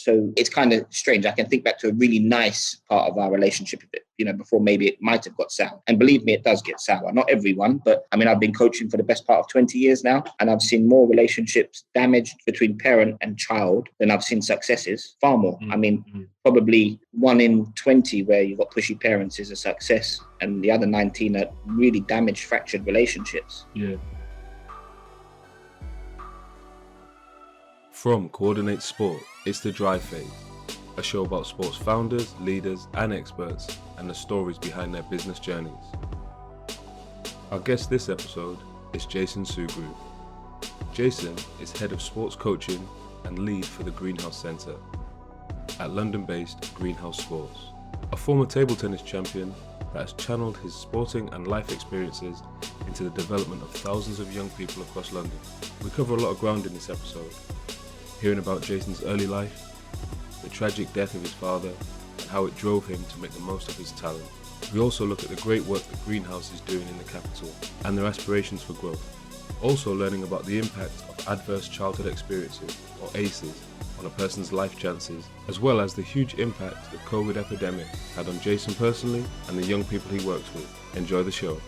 So it's kind of strange. I can think back to a really nice part of our relationship, before maybe it might have got sour. And believe me, it does get sour. Not everyone, but I mean, I've been coaching for the best part of 20 years now, and I've seen more relationships damaged between parent and child than I've seen successes. Far more. I mean, probably 1 in 20 where you've got pushy parents is a success, and the other 19 are really damaged, fractured relationships. Yeah. From Coordinate Sport, it's The Drive Phase, a show about sports founders, leaders, and experts, and the stories behind their business journeys. Our guest this episode is Jason Sugre. Jason is head of sports coaching and lead for the Greenhouse Centre at London-based Greenhouse Sports, a former table tennis champion that has channeled his sporting and life experiences into the development of thousands of young people across London. We cover a lot of ground in this episode, hearing about Jason's early life, the tragic death of his father, and how it drove him to make the most of his talent. We also look at the great work that Greenhouse is doing in the capital and their aspirations for growth. Also learning about the impact of adverse childhood experiences, or ACEs, on a person's life chances, as well as the huge impact the COVID epidemic had on Jason personally and the young people he works with. Enjoy the show.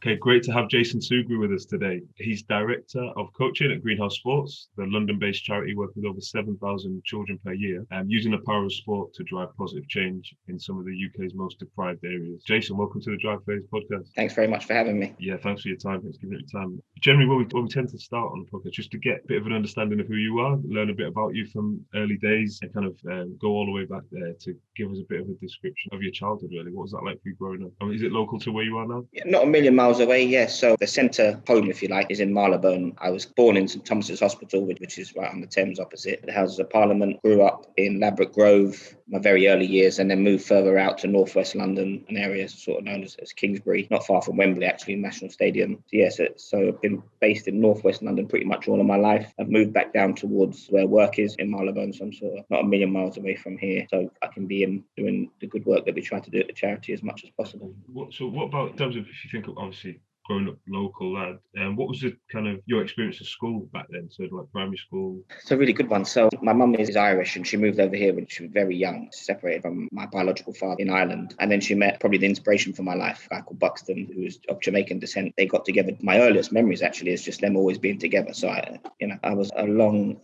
Okay, great to have Jason Sugre with us today. He's Director of Coaching at Greenhouse Sports, the London-based charity working with over 7,000 children per year, using the power of sport to drive positive change in some of the UK's most deprived areas. Jason, welcome to the Drive Phase podcast. Thanks very much for having me. Yeah, thanks for your time. Thanks for giving it your time. Generally, where we tend to start on the podcast, just to get a bit of an understanding of who you are, learn a bit about you from early days, and kind of go all the way back there to give us a bit of a description of your childhood, really. What was that like for you growing up? I mean, is it local to where you are now? Yeah, not a million miles away, yes. So the centre home, if you like, is in Marylebone. I was born in St Thomas's Hospital, which is right on the Thames opposite the Houses of Parliament. Grew up in Ladbroke Grove, my very early years, and then moved further out to northwest London, an area sort of known as Kingsbury, not far from Wembley, actually, National Stadium. So I've been based in northwest London pretty much all of my life. I've moved back down towards where work is in Marylebone, so I'm sort of not a million miles away from here. So I can be in doing the good work that we try to do at the charity as much as possible. So what about in terms of, if you think of, obviously, growing up local lad, what was the kind of your experience of school back then? So like primary school? It's a really good one. So my mum is Irish, and she moved over here when she was very young, separated from my biological father in Ireland. And then she met probably the inspiration for my life, a guy called Buxton, who was of Jamaican descent. They got together. My earliest memories actually is just them always being together. So I was a long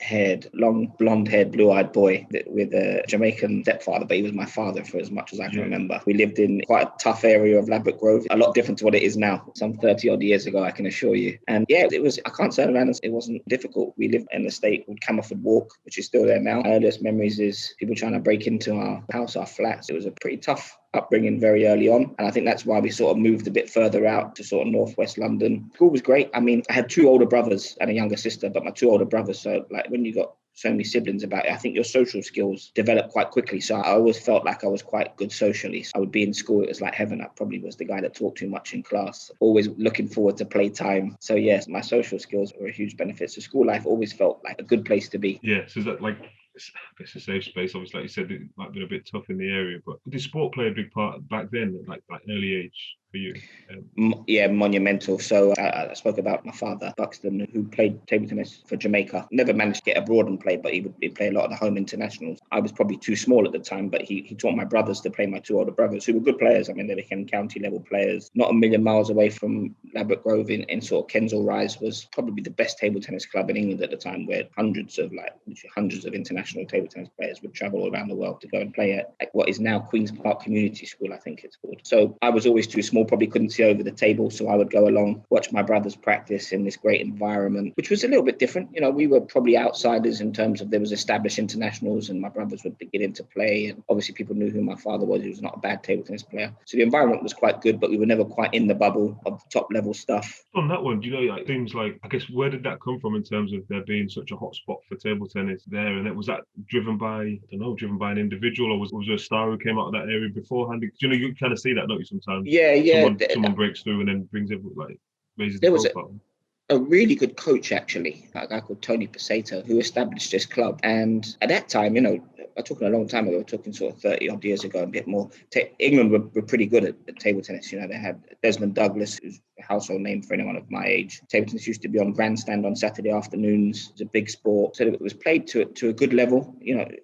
blonde-haired, blue-eyed boy with a Jamaican stepfather, but he was my father for as much as I can remember. We lived in quite a tough area of Ladbroke Grove, a lot different to what it is now. Some 30-odd years ago, I can assure you. And yeah, it was, I can't turn around and say it wasn't difficult. We lived in an estate called Camelford Walk, which is still there now. My earliest memories is people trying to break into our house, our flats. It was a pretty tough upbringing very early on, and I think that's why we sort of moved a bit further out to sort of northwest London. School was great. I mean, I had 2 older brothers and a younger sister, but my 2 older brothers, so like when you got so many siblings about it, I think your social skills develop quite quickly. So I always felt like I was quite good socially. So I would be in school, it was like heaven. I probably was the guy that talked too much in class, always looking forward to playtime. So yes, my social skills were a huge benefit. So school life always felt like a good place to be. Yeah, so is that like, I guess a safe space? Obviously, like you said, it might have been a bit tough in the area, but did sport play a big part back then, like early age for you? Yeah, monumental. So I spoke about my father, Buxton, who played table tennis for Jamaica. Never managed to get abroad and play, but he'd play a lot of the home internationals. I was probably too small at the time, but he taught my brothers to play, my 2 older brothers, who were good players. I mean, they became county level players. Not a million miles away from Ladbroke Grove in sort of Kensal Rise was probably the best table tennis club in England at the time, where hundreds of international table tennis players would travel all around the world to go and play at what is now Queen's Park Community School, I think it's called. So I was always too small, probably couldn't see over the table, so I would go along, watch my brothers practice in this great environment, which was a little bit different. We were probably outsiders in terms of there was established internationals, and my brothers would get into play, and obviously people knew who my father was. He was not a bad table tennis player. So the environment was quite good, but we were never quite in the bubble of the top level stuff. On that one, it seems like, I guess, where did that come from in terms of there being such a hot spot for table tennis there? And was that driven by an individual, or was there a star who came out of that area beforehand? You kind of see that, don't you, sometimes? Yeah. Someone breaks through and then brings it, raises the profile. A really good coach, actually, a guy called Tony Passato, who established this club. And at that time, I'm talking a long time ago, we're talking sort of 30 odd years ago, a bit more. England were pretty good at table tennis. They had Desmond Douglas, who's household name for anyone of my age. Table tennis used to be on grandstand on Saturday afternoons. It was a big sport. So it was played to a good level.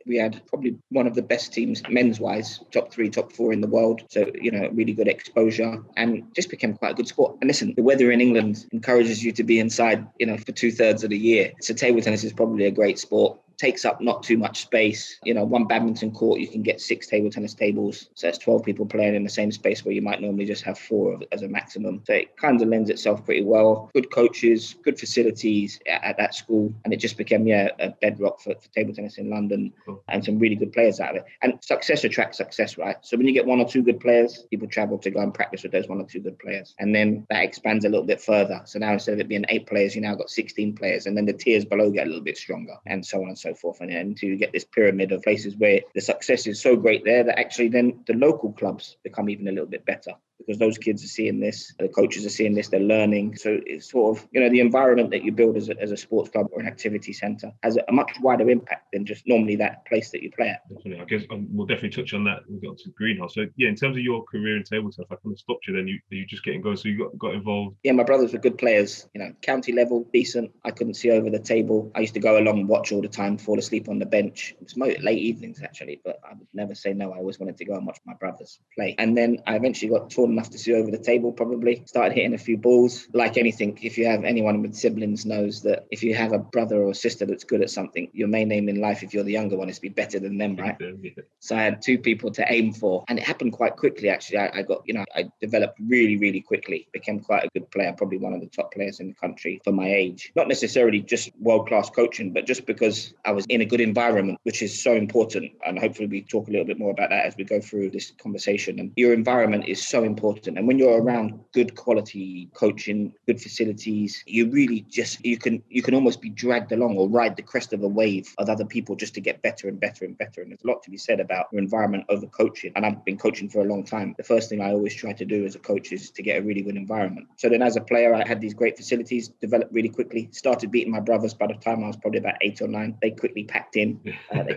We had probably one of the best teams men's-wise, top 3, top 4 in the world. So, really good exposure and just became quite a good sport. And listen, the weather in England encourages you to be inside, for 2/3 of the year. So table tennis is probably a great sport. Takes up not too much space. One badminton court, you can get 6 table tennis tables. So that's 12 people playing in the same space where you might normally just have 4 as a maximum. So it kind of lends itself pretty well. Good coaches, good facilities at that school. And it just became, a bedrock for table tennis in London. Cool. And some really good players out of it. And success attracts success, right? So when you get 1 or 2 good players, people travel to go and practice with those 1 or 2 good players. And then that expands a little bit further. So now instead of it being 8 players, you now got 16 players. And then the tiers below get a little bit stronger and so on and so forth. And to get this pyramid of places where the success is so great there that actually then the local clubs become even a little bit better, because those kids are seeing this, the coaches are seeing this, they're learning. So it's sort of, the environment that you build as a sports club or an activity centre has a much wider impact than just normally that place that you play at. Definitely. I guess we'll definitely touch on that when we get to Greenhouse. So in terms of your career in table tennis, I kind of stopped you then. You just getting going, so you got involved. Yeah, my brothers were good players, county level, decent. I couldn't see over the table. I used to go along and watch all the time, fall asleep on the bench. It was late evenings actually, but I would never say no. I always wanted to go and watch my brothers play. And then I eventually got tall enough to see over the table, probably. Started hitting a few balls. Like anything, if you have anyone with siblings knows that if you have a brother or sister that's good at something, your main aim in life, if you're the younger one, is to be better than them, right? Yeah. So I had 2 people to aim for, and it happened quite quickly actually. I got, I developed really, really quickly, became quite a good player, probably one of the top players in the country for my age. Not necessarily just world-class coaching, but just because I was in a good environment, which is so important. And hopefully we talk a little bit more about that as we go through this conversation. And your environment is so important. And when you're around good quality coaching, good facilities, you really just, you can almost be dragged along or ride the crest of a wave of other people just to get better and better and better. And there's a lot to be said about your environment over coaching. And I've been coaching for a long time. The first thing I always try to do as a coach is to get a really good environment. So then as a player, I had these great facilities, developed really quickly, started beating my brothers. By the time I was probably about 8 or 9, they quickly packed in.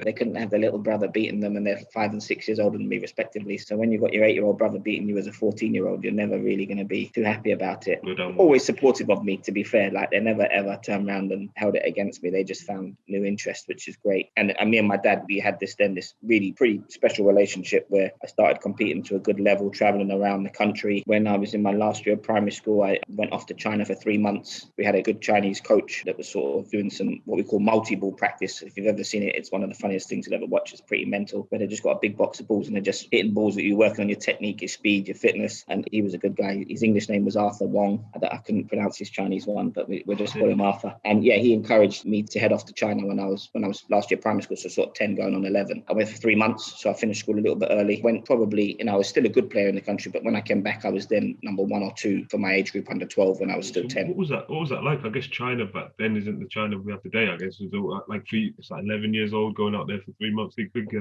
They couldn't have their little brother beating them, and they're 5 and 6 years older than me respectively. So when you've got your 8-year-old brother beating you as a 14-year-old, you're never really going to be too happy about it. Always supportive of me, to be fair. Like, they never ever turned around and held it against me. They just found new interest, which is great. And me and my dad, we had this really pretty special relationship where I started competing to a good level, traveling around the country. When I was in my last year of primary school, I went off to China for 3 months. We had a good Chinese coach that was sort of doing some what we call multi-ball practice. If you've ever seen it, it's one of the funniest things you'll ever watch. It's pretty mental, where they just got a big box of balls and they're just hitting balls at you, working on your technique, your speed, your fitness. And he was a good guy. His English name was Arthur Wong. I couldn't pronounce his Chinese one, but we'll just call him Arthur. And yeah, he encouraged me to head off to China when I was last year primary school, so sort of 10 going on 11. I went for 3 months, so I finished school a little bit early. Went probably, I was still a good player in the country, but when I came back, I was then number 1 or 2 for my age group under 12 when I was still 10. What was that like? I guess China back then isn't the China we have today. I guess it was like it's like 11 years old going out there for 3 months.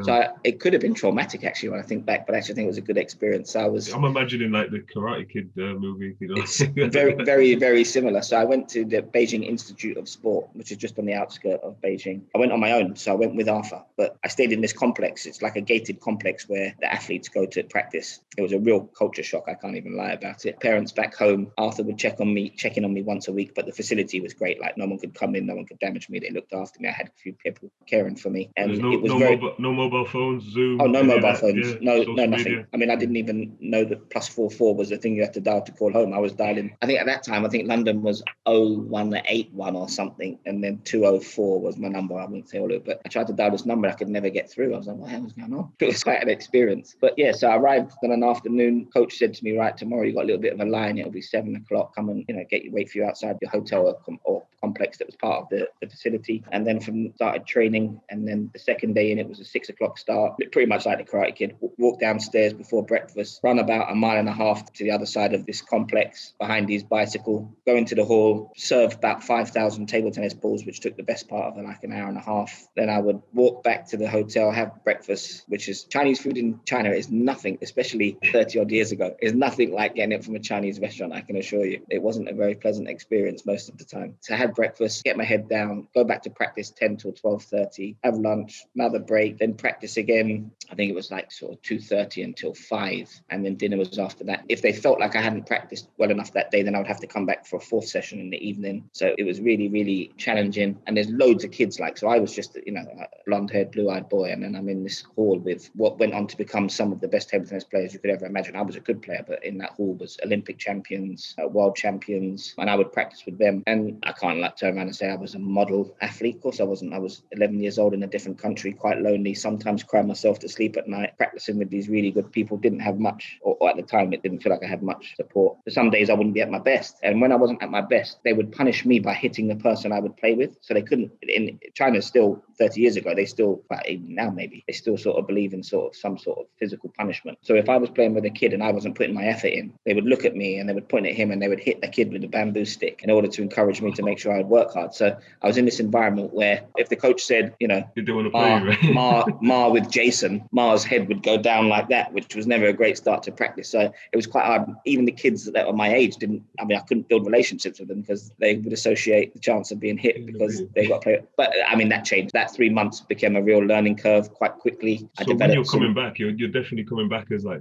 So it could have been traumatic actually when I think back, but I actually think it was a good experience. I'm imagining like the Karate Kid movie. It's very, very, very similar. So I went to the Beijing Institute of Sport, which is just on the outskirts of Beijing. I went on my own, so I went with Arthur, but I stayed in this complex. It's like a gated complex where the athletes go to practice. It was a real culture shock. I can't even lie about it. Parents back home, Arthur would check in on me once a week, but the facility was great. Like, no one could come in, no one could damage me. They looked after me. I had a few people caring for me. And no mobile phones, Zoom. Oh, no mobile phones. Yeah, no, nothing. Media. I mean, I didn't even know that +44 was the thing you had to dial to call home. I was dialing. I think at that time, London was 0181 or something, and then 204 was my number. I wouldn't say all of it, but I tried to dial this number. I could never get through. I was like, what the hell was going on? It was quite an experience. But yeah, so I arrived on an afternoon. Coach said to me, right, tomorrow you got a little bit of a line. It'll be 7 o'clock. Come and wait for you outside your hotel or complex that was part of the facility. And then started training. And then the second day in, it was a 6 o'clock start. Pretty much like the Karate Kid. Walk downstairs before breakfast, run about a mile and a half to the other side of this complex behind his bicycle, go into the hall, serve about 5,000 table tennis balls, which took the best part of like an hour and a half. Then I would walk back to the hotel, have breakfast, which is Chinese food in China is nothing, especially 30 odd years ago, is nothing like getting it from a Chinese restaurant, I can assure you. It wasn't a very pleasant experience most of the time. So I had breakfast, get my head down, go back to practice 10 till 12:30, have lunch, another break, then practice again. I think it was like sort of 2:30 until 5, and then dinner was after that. If they felt like I hadn't practiced well enough that day, then I would have to come back for a fourth session in the evening. So it was really, really challenging. And there's loads of kids so I was just, a blonde-haired, blue-eyed boy. And then I'm in this hall with what went on to become some of the best table tennis players you could ever imagine. I was a good player, but in that hall was Olympic champions, world champions, and I would practice with them. And I can't turn around and say I was a model athlete. Of course I wasn't. I was 11 years old in a different country, quite lonely, sometimes crying myself to sleep at night, practicing with these really good people. Didn't have much, or at the time it didn't feel like I had much support. So some days I wouldn't be at my best. And when I wasn't at my best, they would punish me by hitting the person I would play with. So they couldn't, in China still 30 years ago, they still, even now maybe, they still sort of believe in some sort of physical punishment. So if I was playing with a kid and I wasn't putting my effort in, they would look at me and they would point at him and they would hit the kid with a bamboo stick in order to encourage me to make sure I'd work hard. So I was in this environment where if the coach said, you don't want to play, right? Ma with Jason, Ma's head would go down like that, which was never a great start to practice. So it was quite hard. Even the kids that were my age I couldn't build relationships with them because they would associate the chance of being hit because they got played. But that changed. That 3 months became a real learning curve quite quickly. So when you're coming back, you're definitely coming back as I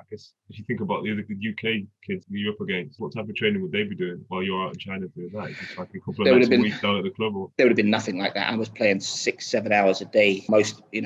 guess if you think about the other UK kids you're up against, what type of training would they be doing while you're out in China doing that? Just like a couple of nights a week down at the club? There would have been nothing like that. I was playing 6-7 hours a day. Most, in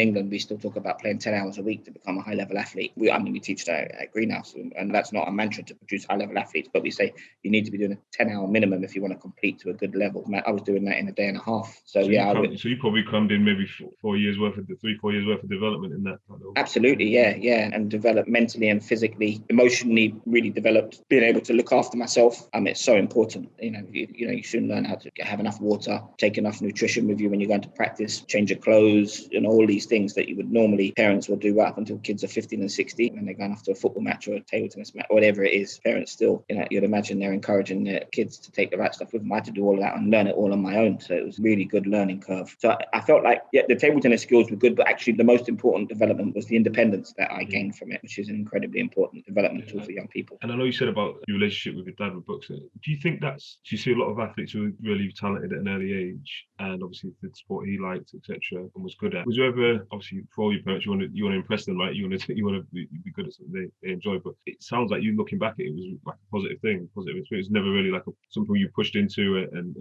England, we still talk about playing 10 hours a week to become a high-level athlete. We teach that at Greenhouse, and that's not a mantra to produce high-level athletes, but we say you need to be doing a 10-hour minimum if you want to compete to a good level. I was doing that in a day and a half. So you probably crammed in maybe 4 years worth of 3-4 years worth of development in that. Absolutely, yeah, and developed mentally and physically, emotionally, really developed. Being able to look after myself, it's so important. You soon learn how to have enough water, take enough nutrition with you when you're going to practice, change your clothes, and all these things that you would normally parents will do right up until kids are 15 and 16 when they're going off to a football match or a table tennis match, or whatever it is. Parents still, you'd imagine they're encouraging their kids to take the right stuff with them. I had to do all of that and learn it all on my own. So it was a really good learning curve. So I felt like, the table tennis skills were good, but actually the most important development was the independence that I gained from it, which is an incredibly important development tool for young people. And I know you said about your relationship with your dad with boxing. Do you think do you see a lot of athletes who are really talented at an early age and obviously the sport he liked, etc., and was good at? Was there ever, obviously for all your parents, you want to impress them, right? You want to be good at something they enjoy, but it sounds like you looking back at it was like a positive thing, positive experience. It was never really like something you pushed into it and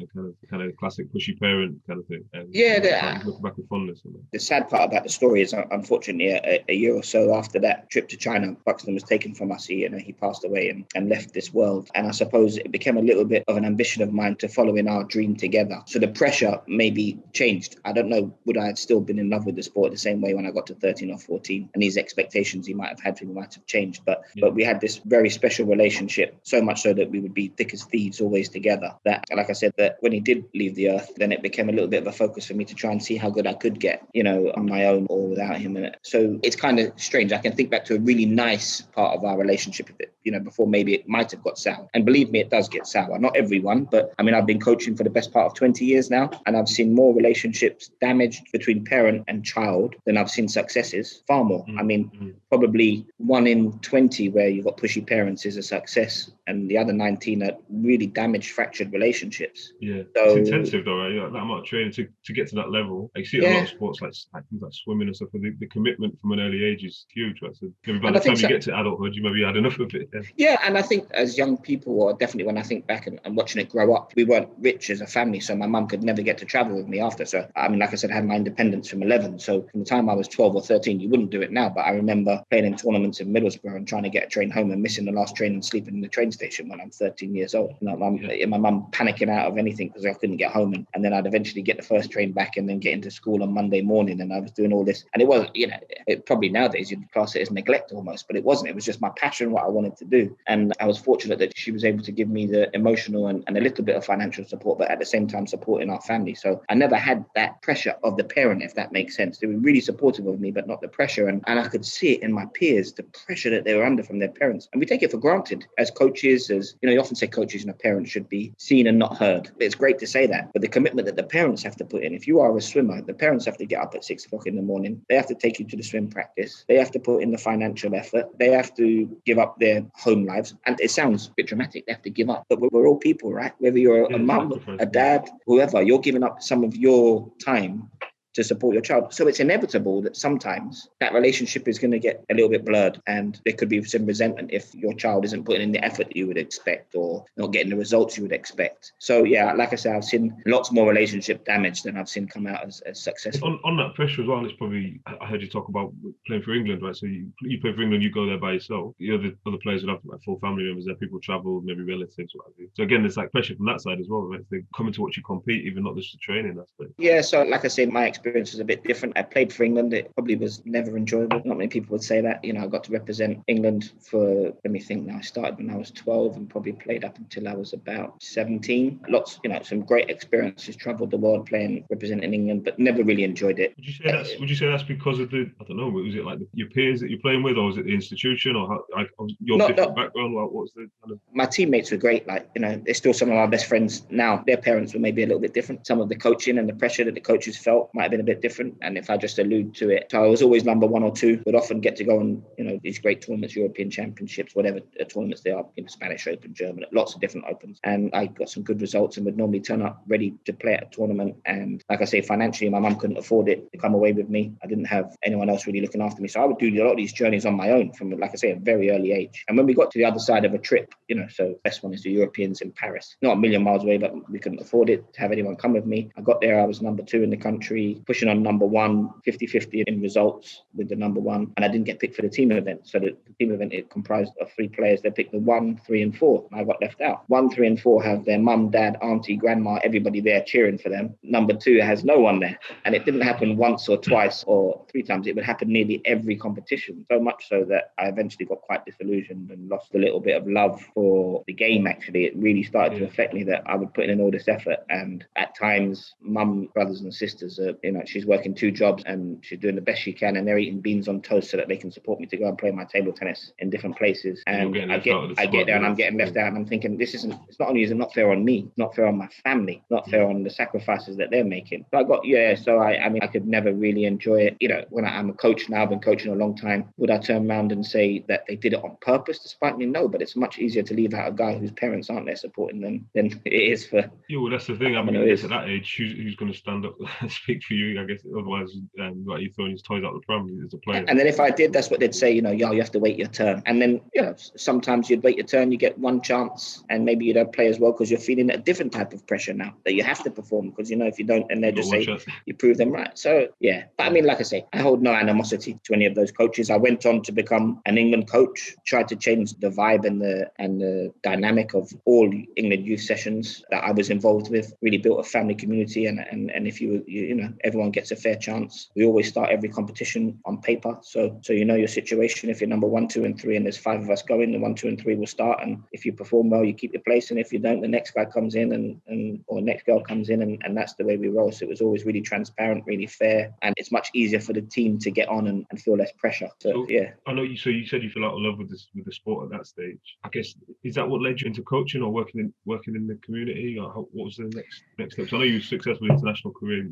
kind of classic pushy parent kind of thing. And looking back with fondness. The sad part about the story is, unfortunately, a year or so after that trip to China, Buxton was taken from us. He passed away and left this world. And I suppose it became a little bit of an ambition of mine to follow in our dream together. So the pressure maybe changed. I don't know, would I have still been in love with the sport the same way when I got to 13 or 14? And these expectations he might have had for me might have changed. But we had this very special relationship, so much so that we would be thick as thieves always together. That, like I said, that when he did leave the earth, then it became a little bit of a focus for me to try and see how good I could get, on my own or without him in it. So it's kind of strange. I can think back to a really nice part of our relationship, before maybe it might have got sour. And believe me, it does get sour. Not everyone, but I've been coaching for the best part of 20 years now, and I've seen more relationships damaged between parent and child than I've seen successes. Far more. Probably 1 in 20 where you've got pushy parents is a success, and the other 19 are really damaged, fractured relationships. Yeah, so, it's intensive though, right? That amount of training to get to that level. I see a lot of sports like things like swimming and stuff, and the commitment from an early age is huge, right? So maybe by the time you get to adulthood, you maybe had enough of it. Yeah, and I think as young people, or definitely when I think back and watching it grow up, we weren't rich as a family, so my mum could never get to travel with me after. So, like I said, I had my independence from 11. So from the time I was 12 or 13, you wouldn't do it now, but I remember playing in tournaments in Middlesbrough and trying to get a train home and missing the last train and sleeping in the train station when I'm 13 years old. My mum panicking out of anything because I couldn't get home. And then I'd eventually get the first train back and then get into school on Monday morning. And I was doing all this. And it wasn't, it probably nowadays you'd class it as neglect almost, but it wasn't. It was just my passion, what I wanted to do. And I was fortunate that she was able to give me the emotional and a little bit of financial support, but at the same time supporting our family. So I never had that pressure of the parent, if that makes sense. They were really supportive of me, but not the pressure. And I could see it in my peers, the pressure that they were under from their parents. And we take it for granted as coaches, you often say coaches and parents should be seen and not heard. It's great to say that, but the commitment that the parents have to put in, if you are a swimmer, the parents have to get up at 6 o'clock in the morning. They have to take you to the swim practice. They have to put in the financial effort. They have to give up their home lives. And it sounds a bit dramatic. They have to give up, but we're all people, right? Whether you're a mum, a dad, whoever, you're giving up some of your time to support your child. So it's inevitable that sometimes that relationship is going to get a little bit blurred, and there could be some resentment if your child isn't putting in the effort that you would expect or not getting the results you would expect. So yeah, like I said, I've seen lots more relationship damage than I've seen come out as successful. On that pressure as well, it's probably, I heard you talk about playing for England, right? So you play for England, you go there by yourself. The other players would have like full family members there, people travel, maybe relatives, what have you. So again, there's like pressure from that side as well, right? They coming to watch you compete, even not just the training aspect. Yeah, so like I said, my experience was a bit different. I played for England. It probably was never enjoyable. Not many people would say that. You know, I got to represent England for, let me think now, I started when I was 12 and probably played up until I was about 17. Lots, you know, some great experiences, traveled the world playing, representing England, but never really enjoyed it. Would you say that's because of the, I don't know, was it like your peers that you're playing with, or was it the institution, or how, like your different background? What was the kind of... My teammates were great. Like, you know, they're still some of our best friends now. Their parents were maybe a little bit different. Some of the coaching and the pressure that the coaches felt might have been a bit different. And if I just allude to it, so I was always number 1 or 2, would often get to go on, you know, these great tournaments, European Championships, whatever tournaments they are, you know, Spanish Open, German, lots of different opens. And I got some good results and would normally turn up ready to play at a tournament. And like I say, financially, my mum couldn't afford it to come away with me. I didn't have anyone else really looking after me. So I would do a lot of these journeys on my own from, like I say, a very early age. And when we got to the other side of a trip, you know, so best one is the Europeans in Paris, not a million miles away, but we couldn't afford it to have anyone come with me. I got there, I was number 2 in the country, pushing on number 1, 50-50 in results with the number 1. And I didn't get picked for the team event. So the team event, it comprised of 3 players. They picked the 1, 3 and 4. I got left out. 1, 3 and 4 have their mum, dad, auntie, grandma, everybody there cheering for them. Number 2 has no one there. And it didn't happen once or twice or 3 times. It would happen nearly every competition. So much so that I eventually got quite disillusioned and lost a little bit of love for the game, actually. It really started to affect me that I would put in all this effort. And at times, mum, brothers and sisters, you know, she's working 2 jobs and she's doing the best she can, and they're eating beans on toast so that they can support me to go and play my table tennis in different places. And I get there and I'm getting left out, and I'm thinking, it's not only is it not fair on me, it's not fair on my family, not fair on the sacrifices that they're making. So I mean, I could never really enjoy it. You know, when I'm a coach now, I've been coaching a long time, would I turn around and say that they did it on purpose to spite me? No, but it's much easier to leave out a guy whose parents aren't there supporting them than it is for... Yeah, well, that's the thing. I mean, I guess at that age, who's going to stand up and speak for you? I guess otherwise, like you're throwing his toys out the pram as a player. And then if I did, that's what they'd say, you know, you have to wait your turn. And then, you know, sometimes you'd wait your turn, you get one chance, and maybe you don't play as well because you're feeling a different type of pressure now that you have to perform, because, you know, if you don't, and they just say, you prove them right. So, yeah. But I mean, like I say, I hold no animosity to any of those coaches. I went on to become an England coach, tried to change the vibe and the dynamic of all England youth sessions that I was involved with, really built a family community. And if you know, everyone gets a fair chance. We always start every competition on paper. So you know your situation. If you're number 1, 2 and 3 and there's 5 of us going, the 1, 2 and 3 will start. And if you perform well, you keep your place. And if you don't, the next guy comes in or next girl comes in, and that's the way we roll. So it was always really transparent, really fair. And it's much easier for the team to get on and feel less pressure. So yeah. I know you said you fell out of love with the sport at that stage. I guess, is that what led you into coaching or working in the community? Or what was the next steps? I know you were successful international career.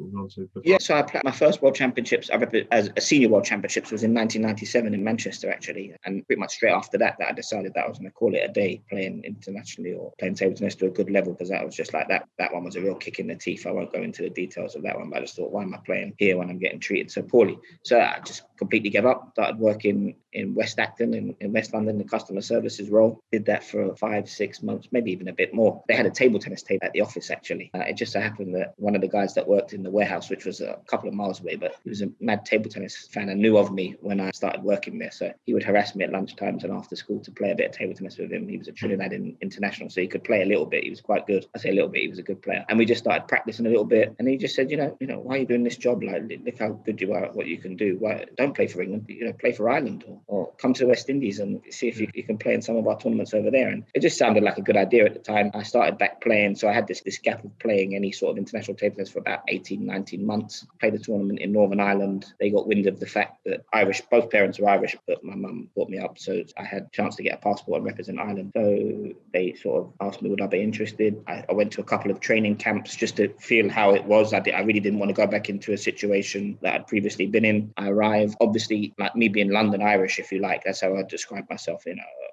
So I played my first World Championships as a senior World Championships was in 1997 in Manchester, actually. And pretty much straight after that I decided that I was going to call it a day playing internationally or playing table tennis to a good level, because that was just like that one was a real kick in the teeth. I won't go into the details of that one, but I just thought, why am I playing here when I'm getting treated so poorly? So I just completely gave up, started working in West Acton in West London, the customer services role. Did that for 5-6 months, maybe even a bit more. They had a table tennis table at the office, actually. It just so happened that one of the guys that worked in the warehouse, which was a couple of miles away, but he was a mad table tennis fan and knew of me when I started working there. So he would harass me at lunchtimes and after school to play a bit of table tennis with him. He was a Trinidad international, so he could play a little bit. He was quite good. I say a little bit, he was a good player. And we just started practicing a little bit. And he just said, you know, why are you doing this job? Like, look how good you are at what you can do. Why don't play for England? You know, play for Ireland or come to the West Indies and see if you can play in some of our tournaments over there. And it just sounded like a good idea at the time. I started back playing, so I had this gap of playing any sort of international table tennis for about 18, 19 months. Played a tournament in Northern Ireland. They got wind of the fact that both parents are Irish, but my mum brought me up, so I had a chance to get a passport and represent Ireland. So they sort of asked me would I be interested. I went to a couple of training camps just to feel how it was. I really didn't want to go back into a situation that I'd previously been in. I arrived, obviously, like me being London Irish, if you like, that's how I describe myself,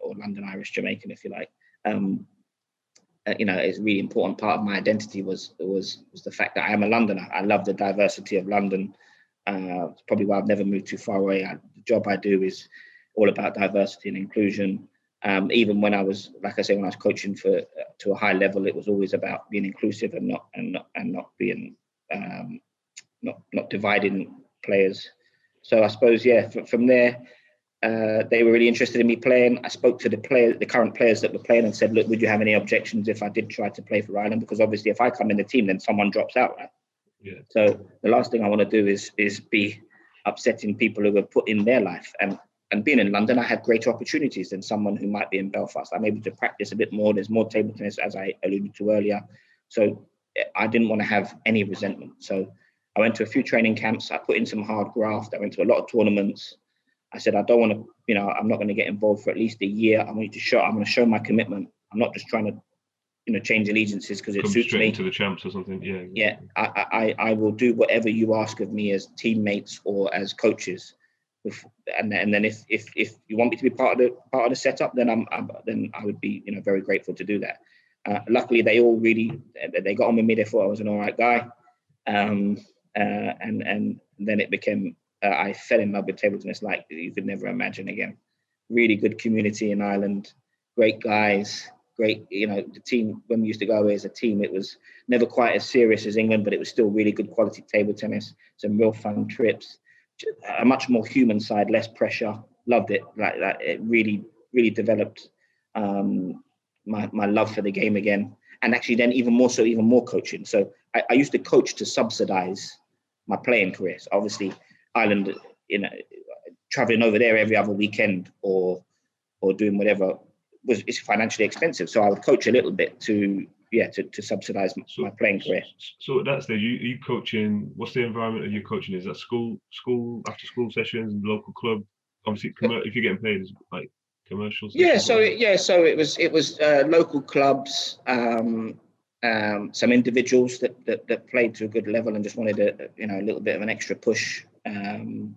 or London Irish Jamaican, if you like. it's a really important part of my identity was the fact that I am a Londoner. I love the diversity of London. It's probably why I've never moved too far away. The job I do is all about diversity and inclusion. Even when I was, like I say, when I was coaching to a high level, it was always about being inclusive and not being not dividing players. So I suppose, from there, they were really interested in me playing. I spoke to the current players that were playing and said, look, would you have any objections if I did try to play for Ireland? Because obviously if I come in the team, then someone drops out, right? Yeah. So the last thing I want to do is be upsetting people who have put in their life. And being in London, I had greater opportunities than someone who might be in Belfast. I'm able to practice a bit more. There's more table tennis, as I alluded to earlier. So I didn't want to have any resentment. So I went to a few training camps. I put in some hard graft. I went to a lot of tournaments. I said, I don't want to, I'm not going to get involved for at least a year. I'm going to show my commitment. I'm not just trying to, change allegiances because it suits me. Straight into the champs or something. Yeah. Exactly. Yeah. I will do whatever you ask of me as teammates or as coaches. And then if you want me to be part of the setup, then then I would be, very grateful to do that. Luckily, they all they got on with me. They thought I was an all right guy. And then it became, I fell in love with table tennis like you could never imagine again. Really good community in Ireland, great guys, great, the team, when we used to go away as a team, it was never quite as serious as England, but it was still really good quality table tennis, some real fun trips, a much more human side, less pressure. Loved it. Like it really, really developed my love for the game again. And actually then even more coaching. So I used to coach to subsidize my playing career. So obviously Ireland, traveling over there every other weekend or doing whatever is financially expensive. So I would coach a little bit to subsidize my playing career. So that's there. You coaching. What's the environment of your coaching? Is that school after school sessions, local club? Obviously, if you're getting paid, is like commercial sessions? So it was local clubs, some individuals that played to a good level and just wanted a little bit of an extra push. And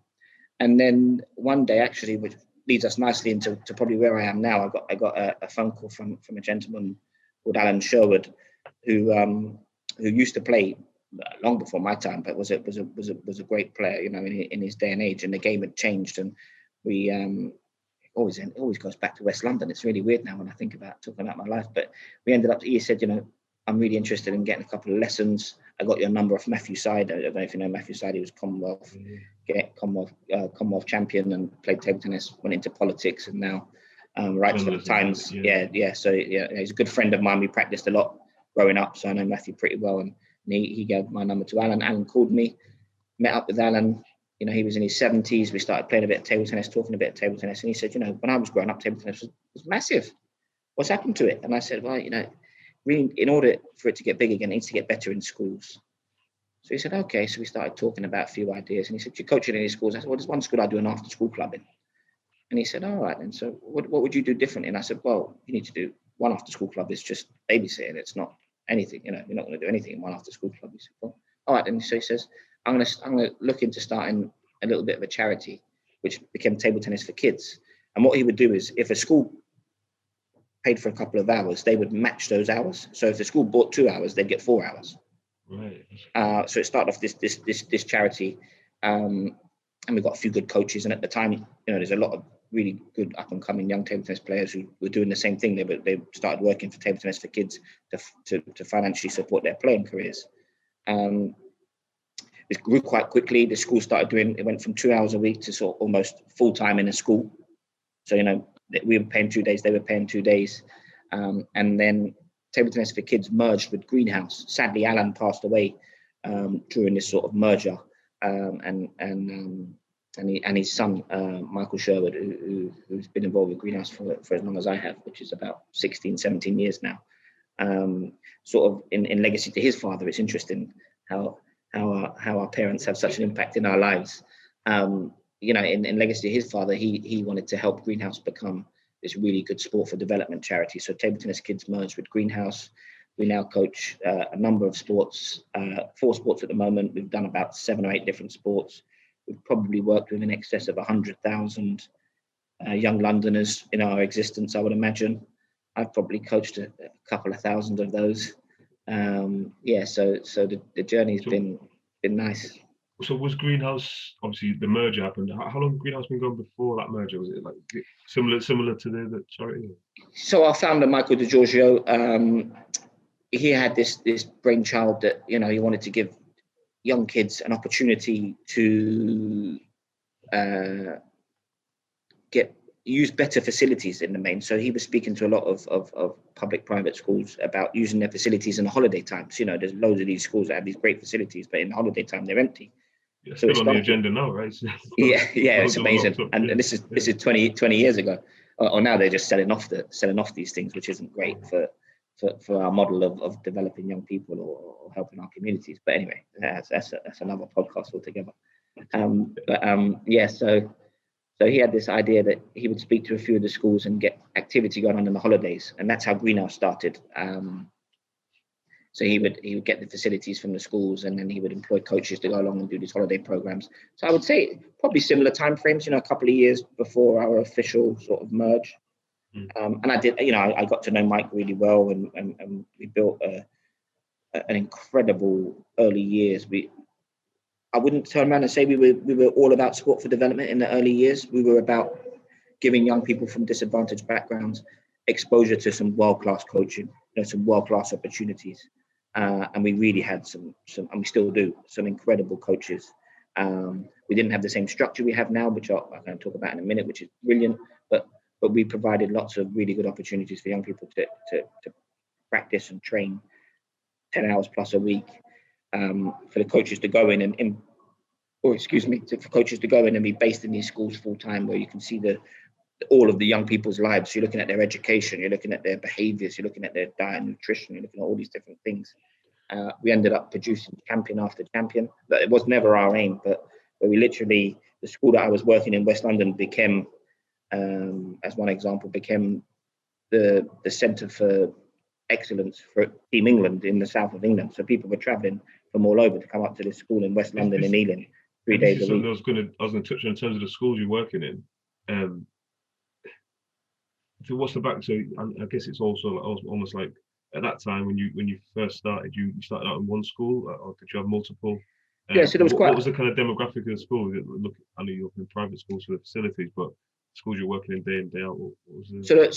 then one day, actually, which leads us nicely into probably where I am now, I got a phone call from a gentleman called Sherwood, who used to play long before my time, but was a great player, in his day and age. And the game had changed, and we it always goes back to West London. It's really weird now when I think about talking about my life. But we ended up. He said, I'm really interested in getting a couple of lessons. I got your number off Matthew Side. I don't know if you know Matthew Side. He was Commonwealth champion and played table tennis. Went into politics and now writes for the Times. Yeah. So he's a good friend of mine. We practiced a lot growing up, so I know Matthew pretty well. And he gave my number to Alan. Alan called me, met up with Alan. He was in his 70s. We started playing a bit of table tennis, talking a bit of table tennis. And he said, when I was growing up, table tennis was massive. What's happened to it? And I said, well, really, in order for it to get big again, it needs to get better in schools. So he said, okay. So we started talking about a few ideas. And he said, you're coaching in any schools? I said, well, there's one school I do an after-school club in. And he said, all right. And so what would you do differently? And I said, well, you need to do one after-school club. It's just babysitting. It's not anything. You're not going to do anything in one after-school club. He said, well, all right. And so he says, I'm going to look into starting a little bit of a charity, which became Table Tennis for Kids. And what he would do is, if a school paid for a couple of hours, they would match those hours. So if the school bought 2 hours, they'd get 4 hours. Right. So it started off this charity, and we got a few good coaches. And at the time, there's a lot of really good up and coming young table tennis players who were doing the same thing. They started working for Table Tennis for Kids to financially support their playing careers. It grew quite quickly. The school it went from 2 hours a week to sort of almost full time in a school. So, we were paying 2 days, they were paying 2 days. And then Table Tennis for Kids merged with Greenhouse. Sadly, Alan passed away during this sort of merger. And his son, Michael Sherwood, who's been involved with Greenhouse for as long as I have, which is about 16, 17 years now. Sort of in legacy to his father, it's interesting how our parents have such an impact in our lives. In legacy to his father, he wanted to help Greenhouse become this really good sport for development charity. So Table Tennis Kids merged with Greenhouse. We now coach a number of sports, 4 sports at the moment. We've done about 7 or 8 different sports. We've probably worked with in excess of 100,000 young Londoners in our existence, I would imagine. I've probably coached a couple of thousand of those. So the journey's been nice. So was Greenhouse, obviously the merger happened. How long had Greenhouse been going before that merger? Was it like similar to the charity? So our founder, Michael DiGiorgio, he had this brainchild that, he wanted to give young kids an opportunity to use better facilities in the main. So he was speaking to a lot of public-private schools about using their facilities in the holiday times. There's loads of these schools that have these great facilities, but in the holiday time they're empty. Yeah, still on the agenda now, right? Yeah, it's amazing. And this is 20 years ago. Or now they're just selling off these things, which isn't great for our model of developing young people or helping our communities. But anyway, that's another podcast altogether. So he had this idea that he would speak to a few of the schools and get activity going on in the holidays, and that's how Greenhouse started. So he would get the facilities from the schools, and then he would employ coaches to go along and do these holiday programs. So I would say probably similar timeframes, a couple of years before our official sort of merge. And I did, I got to know Mike really well, and we built an incredible early years. I wouldn't turn around and say we were all about sport for development in the early years. We were about giving young people from disadvantaged backgrounds exposure to some world-class coaching, some world-class opportunities. And we really had some, and we still do, some incredible coaches. We didn't have the same structure we have now, which I'm going to talk about in a minute, which is brilliant. But we provided lots of really good opportunities for young people to practice and train 10 hours plus a week. For the coaches to go in for coaches to go in and be based in these schools full time, where you can see all of the young people's lives. You're looking at their education, you're looking at their behaviors, you're looking at their diet and nutrition, you're looking at all these different things. We ended up producing champion after champion, but it was never our aim. But we literally, the school that I was working in, West London, became, as one example, became the centre for excellence for Team England in the south of England. So people were travelling from all over to come up to this school in West London in Ealing 3 days a week. I was going to touch on in terms of the schools you're working in. What's the back? So I guess it's also almost like at that time when you first started, you started out in one school, or did you have multiple? So there was what was the kind of demographic of the school? Look, I know you're in private schools for the facilities, but schools you're working in day in, day out. What was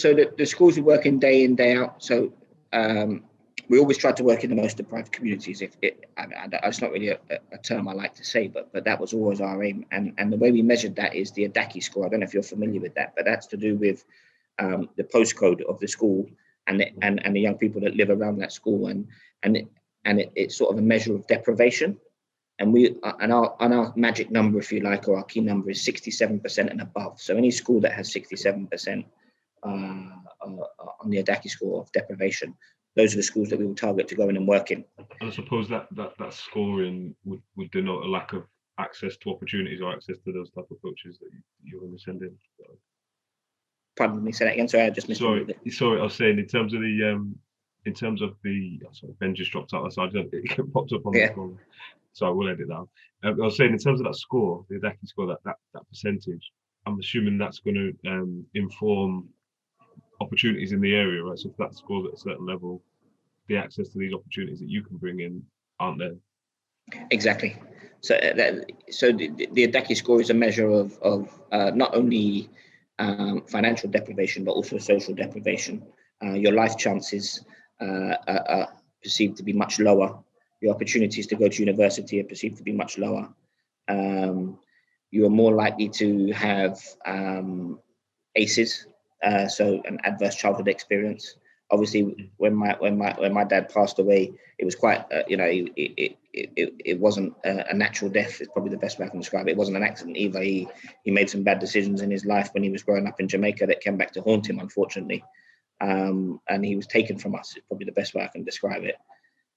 the schools we work in day out. So we always try to work in the most deprived communities. It's not really a term I like to say, but that was always our aim. And the way we measured that is the Adaki score. I don't know if you're familiar with that, but that's to do with the postcode of the school and the young people that live around that school, and it's sort of a measure of deprivation. And our magic number, if you like, or our key number is 67% and above. So any school that has 67% on the Adaki score of deprivation, those are the schools that we will target to go in and work in. And I suppose that scoring would denote a lack of access to opportunities or access to those type of coaches that you're going to send in. Pardon me, say that again. Sorry, I just missed it. Sorry, I was saying in terms of the Ben just dropped out. So it popped up on the phone. So we'll edit that. I was saying in terms of that score, the Adaki score, that percentage, I'm assuming that's going to inform opportunities in the area, right? So if that scores at a certain level, the access to these opportunities that you can bring in aren't there. Exactly. So the Adaki score is a measure of not only financial deprivation, but also social deprivation. Your life chances are perceived to be much lower. Your opportunities to go to university are perceived to be much lower. You are more likely to have ACEs, so an adverse childhood experience. Obviously, when my dad passed away, it was quite, it wasn't a natural death. Is probably the best way I can describe it. It wasn't an accident either. He made some bad decisions in his life when he was growing up in Jamaica that came back to haunt him, unfortunately. And he was taken from us. It's probably the best way I can describe it.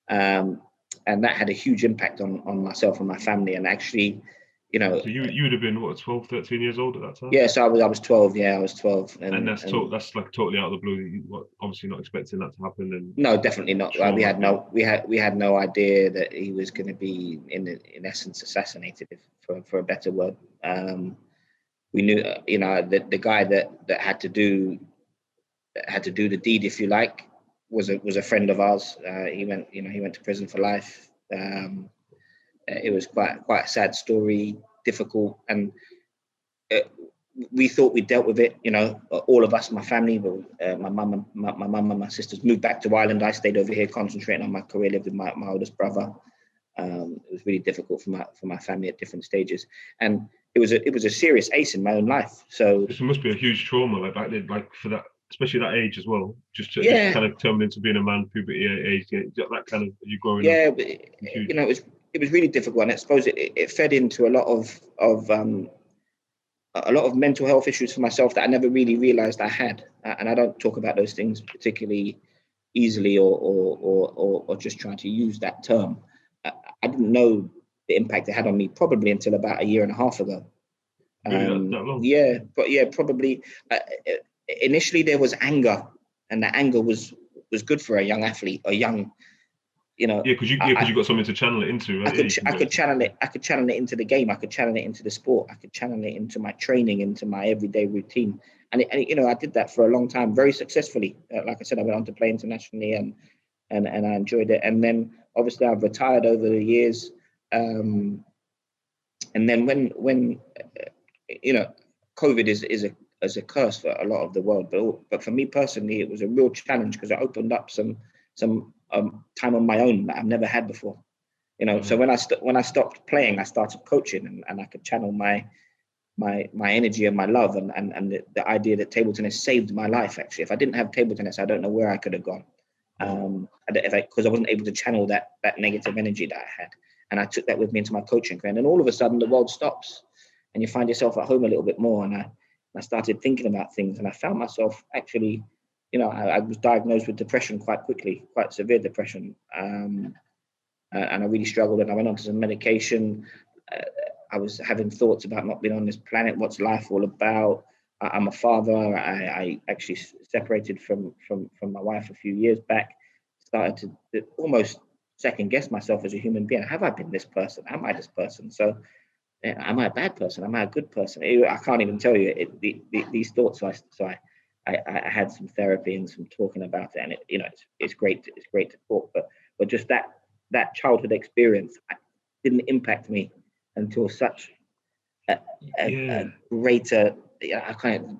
And that had a huge impact on myself and my family. And actually, So you would have been, 12, 13 years old at that time? Yeah, so I was 12. Yeah, I was 12. And that's like totally out of the blue. You were obviously not expecting that to happen. And no, definitely not. We had no idea that he was going to be in essence assassinated, for a better word. We knew, the guy that had to do had to do the deed, if you like, was a friend of ours. He went to prison for life. It was quite a sad story, difficult, and we thought we dealt with it. All of us, my family, my mum and my sisters moved back to Ireland. I stayed over here, concentrating on my career, lived with my oldest brother. It was really difficult for my family at different stages, and it was a serious ace in my own life. So this must be a huge trauma, like back then, like for that, especially that age as well. Just kind of turning into being a man, puberty age, that kind of you growing up. Yeah, it was really difficult, and I suppose it fed into a lot of mental health issues for myself that I never really realized I had, and I don't talk about those things particularly easily or just trying to use that term. I didn't know the impact it had on me probably until about a year and a half ago. Really, that long? Yeah, but probably. Initially, there was anger, and that anger was good for a young athlete, a young, Yeah, because you got something to channel it into, right? I could channel it. I could channel it into the game. I could channel it into the sport. I could channel it into my training, into my everyday routine. And I did that for a long time, very successfully. Like I said, I went on to play internationally, and I enjoyed it. And then obviously I've retired over the years. And then when COVID is a curse for a lot of the world, but for me personally, it was a real challenge because it opened up some time on my own that I've never had before. So when I stopped playing, I started coaching, and I could channel my energy and my love, and the idea that table tennis saved my life. Actually, if I didn't have table tennis, I don't know where I could have gone. Because I wasn't able to channel that negative energy that I had, and I took that with me into my coaching career. And then all of a sudden, the world stops, and you find yourself at home a little bit more. And I started thinking about things, and I found myself actually, I was diagnosed with depression quite quickly, quite severe depression, and I really struggled. And I went on to some medication. I was having thoughts about not being on this planet. What's life all about? I'm a father. I actually separated from my wife a few years back. Started to almost second guess myself as a human being. Have I been this person? Am I this person? So, am I a bad person? Am I a good person? I can't even tell you these thoughts. So I had some therapy and some talking about it, and it's great. It's great to talk, but just that childhood experience didn't impact me until such a greater.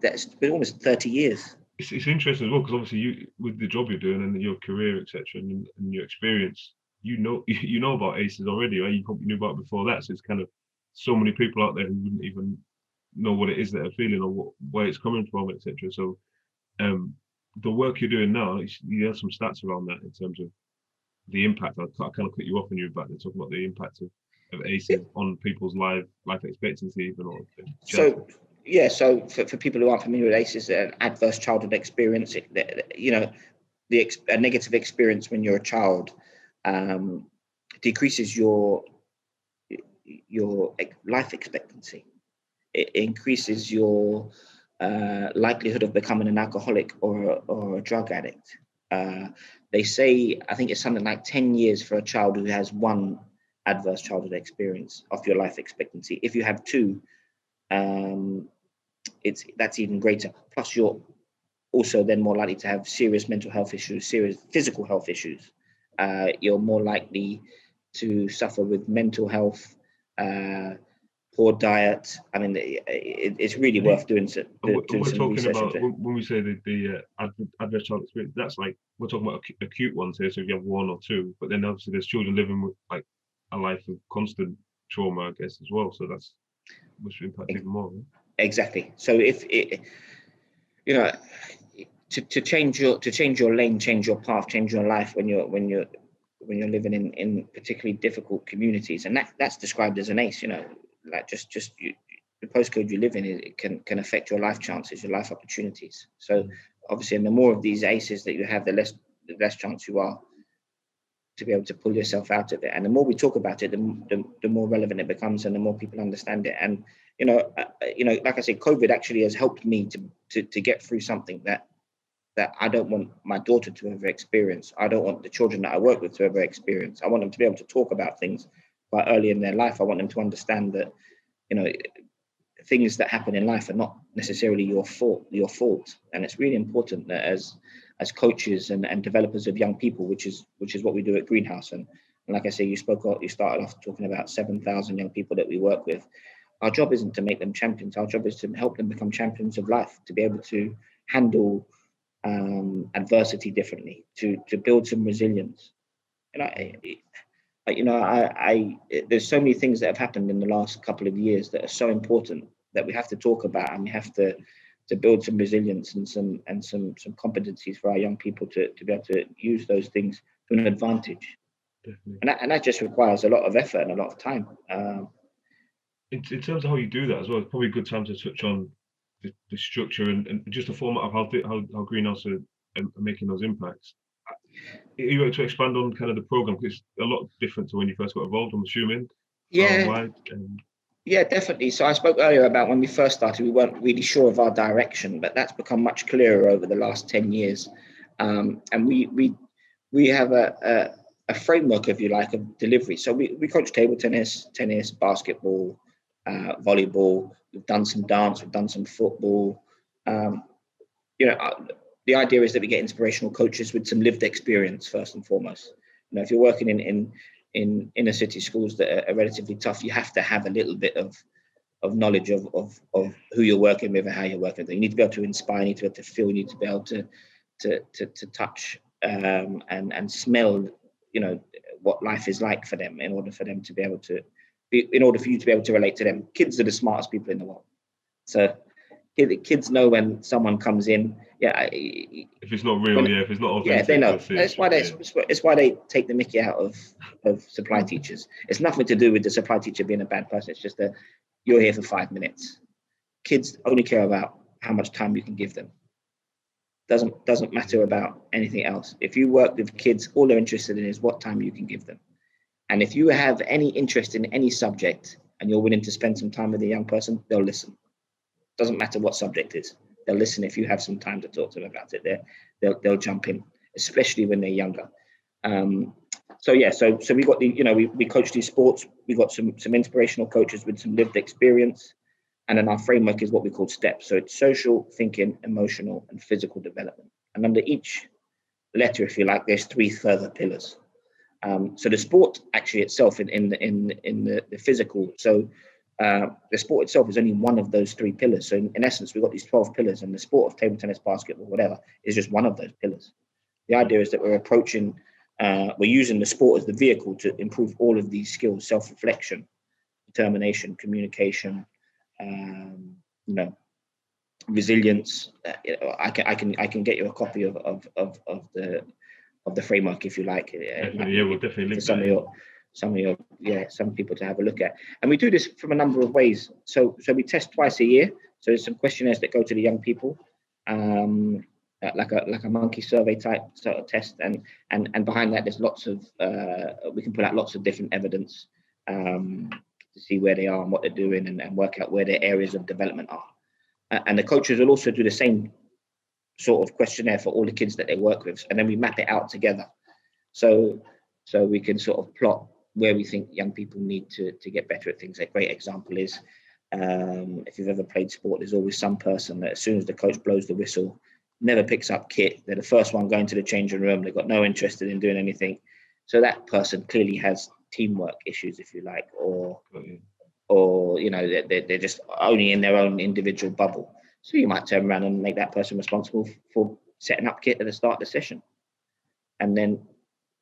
That's been almost 30 years. It's interesting as well, because obviously you, with the job you're doing and your career, etc., and your experience, you know about ACEs already, right? You probably knew about it before that. So it's kind of so many people out there who wouldn't even know what it is that they're feeling or where it's coming from, etc. So the work you're doing now, you have some stats around that in terms of the impact. I kind of cut you off when you were back there talking about the impact of ACEs on people's life expectancy, even or So for people who aren't familiar with ACEs, an adverse childhood experience, a negative experience when you're a child decreases your life expectancy. It increases your likelihood of becoming an alcoholic or a drug addict. They say, I think it's something like 10 years for a child who has one adverse childhood experience of your life expectancy. If you have two, that's even greater. Plus, you're also then more likely to have serious mental health issues, serious physical health issues. You're more likely to suffer with mental health, poor diet. I mean, it's really worth doing some research into. When we say the adverse child experience, that's like we're talking about acute ones here. So if you have one or two, but then obviously there's children living with like a life of constant trauma, I guess, as well. So that's must impact even more. Right? Exactly. So if to change your lane, change your path, change your life when you're living in particularly difficult communities, and that's described as an ACE. Like just the postcode you live in, it can affect your life chances, your life opportunities. So obviously, and the more of these ACEs that you have, the less chance you are to be able to pull yourself out of it. And the more we talk about it, the more relevant it becomes, and the more people understand it. And like I said, COVID actually has helped me to get through something that I don't want my daughter to ever experience. I don't want the children that I work with to ever experience. I want them to be able to talk about things quite early in their life. I want them to understand that, things that happen in life are not necessarily your fault. And it's really important that as coaches and developers of young people, which is what we do at Greenhouse. And like I say, you started off talking about 7,000 young people that we work with. Our job isn't to make them champions. Our job is to help them become champions of life, to be able to handle adversity differently, to build some resilience. There's so many things that have happened in the last couple of years that are so important that we have to talk about, and we have to build some resilience and some competencies for our young people to be able to use those things to an advantage. Definitely. And that just requires a lot of effort and a lot of time. In terms of how you do that as well, it's probably a good time to touch on the structure and just the format of how Greenhouse are making those impacts. Are you able to expand on kind of the program? Because it's a lot different to when you first got involved, I'm assuming. Yeah. Yeah, definitely. So I spoke earlier about when we first started, we weren't really sure of our direction, but that's become much clearer over the last 10 years. And we have a framework, if you like, of delivery. So we coach table tennis, basketball, volleyball. We've done some dance, we've done some football. The idea is that we get inspirational coaches with some lived experience first and foremost. If you're working in inner city schools that are relatively tough, you have to have a little bit of knowledge of who you're working with and how you're working with them. You need to be able to inspire, you need to be able to feel, you need to be able to touch and smell, what life is like for them in order for them to be able to in order for you to be able to relate to them. Kids are the smartest people in the world. So the kids know when someone comes in, if it's not real, if it's not authentic, they know. It's why they take the mickey out of supply teachers. It's nothing to do with the supply teacher being a bad person. It's just that you're here for 5 minutes. Kids only care about how much time you can give them. Doesn't matter about anything else. If you work with kids, all they're interested in is what time you can give them. And if you have any interest in any subject and you're willing to spend some time with a young person, they'll listen. Doesn't matter what subject it is. They'll listen if you have some time to talk to them about it. They'll jump in, especially when they're younger. So we got we coach these sports. We got some inspirational coaches with some lived experience, and then our framework is what we call STEPS. So it's social, thinking, emotional, and physical development. And under each letter, if you like, there's 3 further pillars. So the sport actually itself in the physical. So the sport itself is only one of those 3 pillars. So in essence, we've got these 12 pillars, and the sport of table tennis, basketball, whatever, is just one of those pillars. The idea is that we're using the sport as the vehicle to improve all of these skills: self-reflection, determination, communication, resilience. I can get you a copy of the framework if you like. We'll definitely link some people to have a look at. And we do this from a number of ways. So we test twice a year. So there's some questionnaires that go to the young people, like a monkey survey type sort of test, and behind that there's lots of we can pull out lots of different evidence to see where they are and what they're doing, and work out where their areas of development are. And the coaches will also do the same sort of questionnaire for all the kids that they work with, and then we map it out together. So we can sort of plot where we think young people need to get better at things. A great example is if you've ever played sport, there's always some person that as soon as the coach blows the whistle, never picks up kit. They're the first one going to the changing room. They've got no interest in doing anything. So that person clearly has teamwork issues, if you like, or they're just only in their own individual bubble. So you might turn around and make that person responsible for setting up kit at the start of the session. And then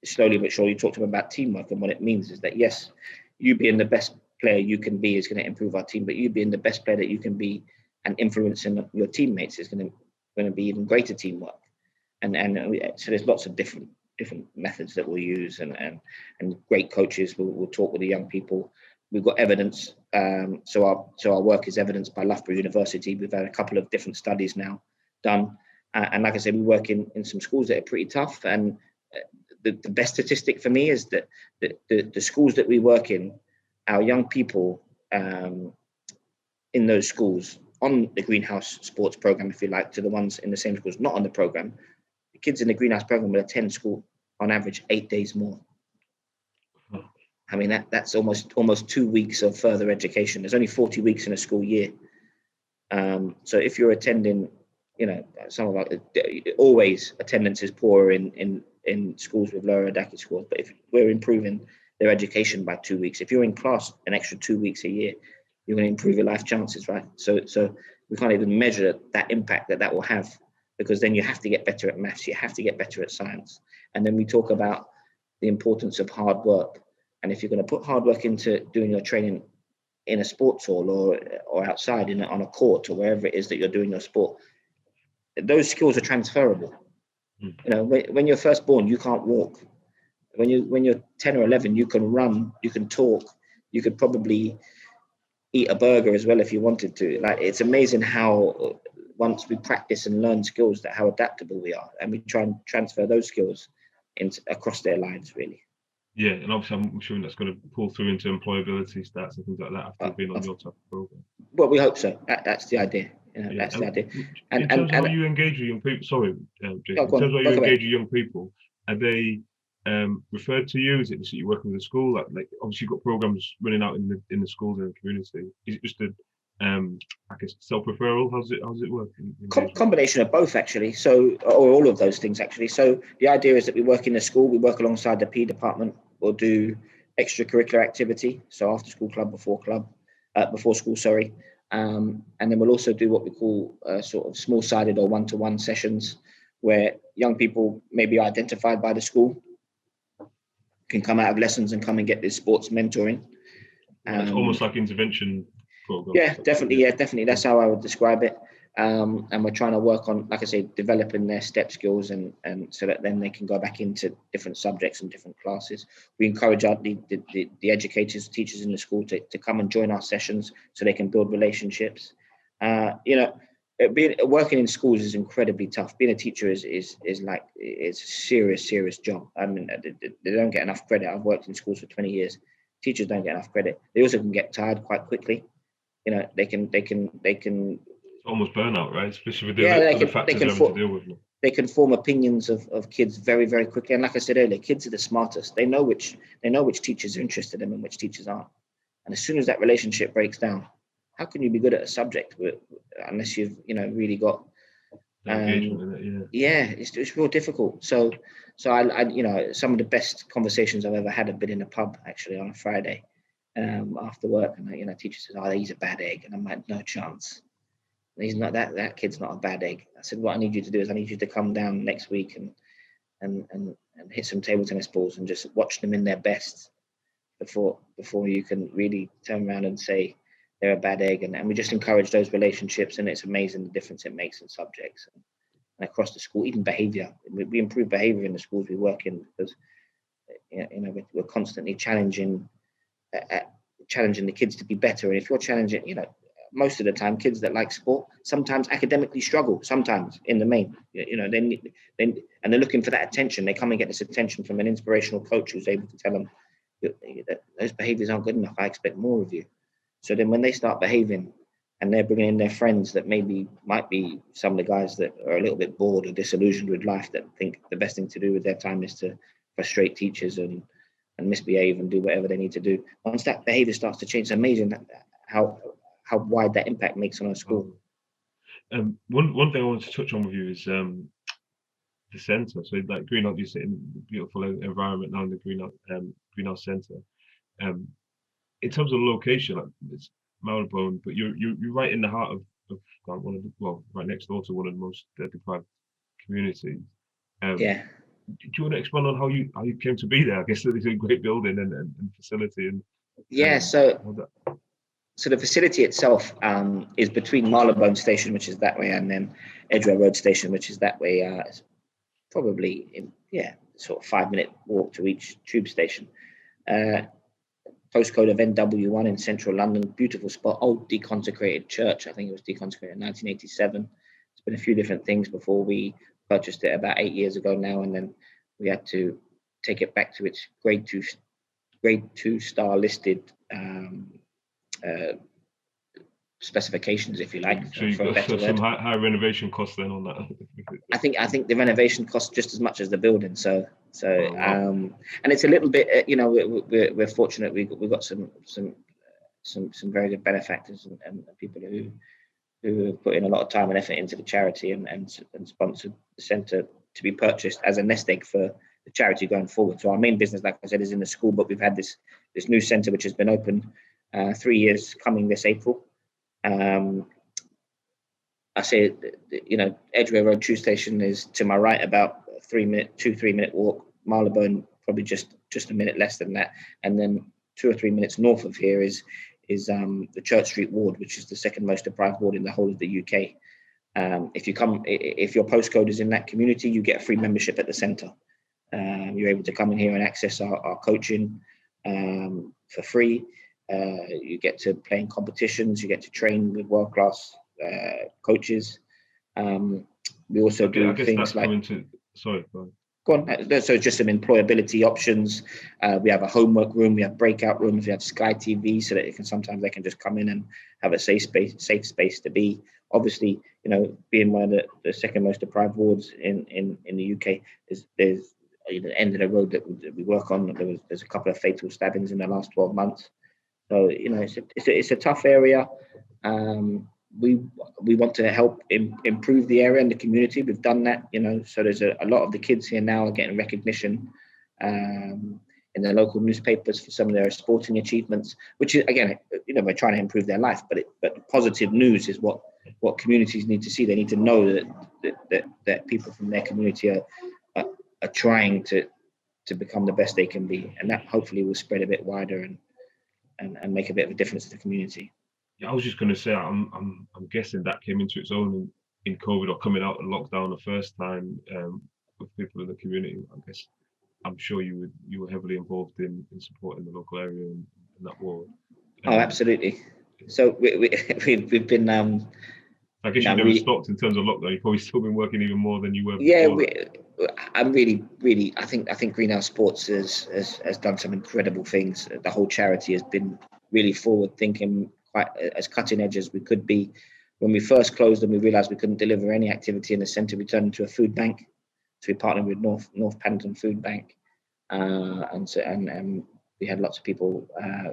slowly but surely talk to them about teamwork, and what it means is that, yes, you being the best player you can be is going to improve our team, but you being the best player that you can be and influencing your teammates is going to be even greater teamwork. And so there's lots of different methods that we'll use, and great coaches will talk with the young people. We've got evidence. So our work is evidenced by Loughborough University. We've had a couple of different studies now done. And like I said, we work in some schools that are pretty tough. And the best statistic for me is that the schools that we work in, our young people in those schools on the Greenhouse sports program, if you like, to the ones in the same schools not on the program, the kids in the Greenhouse program will attend school on average 8 days more. I mean, that's almost 2 weeks of further education. There's only 40 weeks in a school year. So if you're attending, some of our always attendance is poor in schools with lower EDACI scores. But if we're improving their education by 2 weeks, if you're in class an extra 2 weeks a year, you're going to improve your life chances, right? So we can't even measure that impact that will have, because then you have to get better at maths, you have to get better at science. And then we talk about the importance of hard work. And if you're going to put hard work into doing your training in a sports hall or outside on a court or wherever it is that you're doing your sport, those skills are transferable. When you're first born, you can't walk. When you're 10 or 11, you can run, you can talk, you could probably eat a burger as well if you wanted to. Like, it's amazing how once we practice and learn skills, that how adaptable we are, and we try and transfer those skills across their lives, really. Yeah, and obviously I'm assuming that's going to pull through into employability stats and things like that after being on your type of program. Well, we hope so. That's the idea. That's the idea. In terms of how you engage with young people, sorry, Jason, in terms of how you engage with young people, are they referred to you? Is it that you're working with a school? Like obviously you've got programs running out in the schools and the community. Is it just a I guess self-referral? How's it work? Combination of both, actually. So, or all of those things, actually. So the idea is that we work in the school, we work alongside the P department, we'll do extracurricular activity. So after school club, before school, sorry. And then we'll also do what we call sort of small-sided or one-to-one sessions, where young people may be identified by the school, can come out of lessons and come and get this sports mentoring. It's almost like intervention program. Yeah, definitely. That's how I would describe it. And we're trying to work on, like I say, developing their step skills and so that then they can go back into different subjects and different classes. We encourage the educators, teachers in the school to come and join our sessions so they can build relationships. Working in schools is incredibly tough. Being a teacher is a serious job. I mean, they don't get enough credit. I've worked in schools for 20 years. Teachers don't get enough credit. They also can get tired quite quickly. They can almost burnout, right? Especially with the other factors they're having to deal with. They can form opinions of kids very, very quickly. And like I said earlier, kids are the smartest. They know which teachers are interested in and which teachers aren't. And as soon as that relationship breaks down, how can you be good at a subject unless you've really got engagement in it? Yeah, it's real difficult. So I some of the best conversations I've ever had have been in a pub, actually, on a Friday after work, and teacher says, "Oh, he's a bad egg," and I'm like, "No chance. He's not that kid's not a bad egg." I said, "What I need you to do is I need you to come down next week and hit some table tennis balls and just watch them in their best before you can really turn around and say they're a bad egg." And we just encourage those relationships, and it's amazing the difference it makes in subjects and across the school, even behavior. We improve behavior in the schools we work in because we're constantly challenging the kids to be better. And if you're challenging, most of the time, kids that like sport sometimes academically struggle. Sometimes, in the main, and they're looking for that attention. They come and get this attention from an inspirational coach who's able to tell them that those behaviors aren't good enough. I expect more of you. So then, when they start behaving, and they're bringing in their friends that might be some of the guys that are a little bit bored or disillusioned with life, that think the best thing to do with their time is to frustrate teachers and misbehave and do whatever they need to do. Once that behavior starts to change, it's amazing how wide that impact makes on our school. One thing I wanted to touch on with you is the centre. So like Greenhouse, you sit in a beautiful environment now in the Greenhouse Centre. In terms of location, it's Marylebone, but you're right in the heart of right next door to one of the most deprived communities. Do you want to expand on how you came to be there? I guess it's a great building and facility. So the facility itself is between Marylebone Station, which is that way, and then Edgware Road Station, which is that way. It's probably sort of 5-minute walk to each tube station. Postcode of NW1 in central London. Beautiful spot. Old deconsecrated church. I think it was deconsecrated in 1987. It's been a few different things before we purchased it about 8 years ago now, and then we had to take it back to its grade two star listed specifications, if you like. So you've got some high renovation costs then on that. I think the renovation costs just as much as the building. So and it's a little bit, we're fortunate. We've got some very good benefactors and people who who have put in a lot of time and effort into the charity and sponsored the centre to be purchased as a nest egg for the charity going forward. So our main business, like I said, is in the school, but we've had this new centre which has been opened 3 years coming this April. I say, Edgware Road Tube Station is to my right, about 3 minute walk. Marylebone probably just a minute less than that, and then 2 or 3 minutes north of here is the Church Street ward, which is the second most deprived ward in the whole of the UK. If your postcode is in that community, you get a free membership at the centre. You're able to come in here and access our coaching for free. You get to play in competitions. You get to train with world-class coaches. We also do things like. Sorry, go on. Go on. So just some employability options. We have a homework room. We have breakout rooms. We have Sky TV, so that sometimes they can just come in and have a safe space to be. Obviously, being one of the second most deprived wards in the UK, there's the end of the road that we work on. There's a couple of fatal stabbings in the last 12 months. So it's a tough area. We want to help improve the area and the community. We've done that, so there's a lot of the kids here now are getting recognition in the local newspapers for some of their sporting achievements, which is, again, we're trying to improve their life, but positive news is what communities need to see. They need to know that people from their community are trying to become the best they can be, and that hopefully will spread a bit wider and make a bit of a difference to the community. Yeah, I was just going to say, I'm guessing that came into its own in COVID, or coming out of lockdown the first time, with people in the community. I guess I'm sure you were heavily involved in supporting the local area in that ward. Oh, absolutely. So we've been. I guess you never stopped in terms of lockdown. You've probably still been working even more than you were before. Yeah, I'm really. I think Greenhouse Sports has done some incredible things. The whole charity has been really forward thinking, quite as cutting edge as we could be. When we first closed and we realised we couldn't deliver any activity in the centre, we turned into a food bank. So we partnered with North Paddington Food Bank, and we had lots of people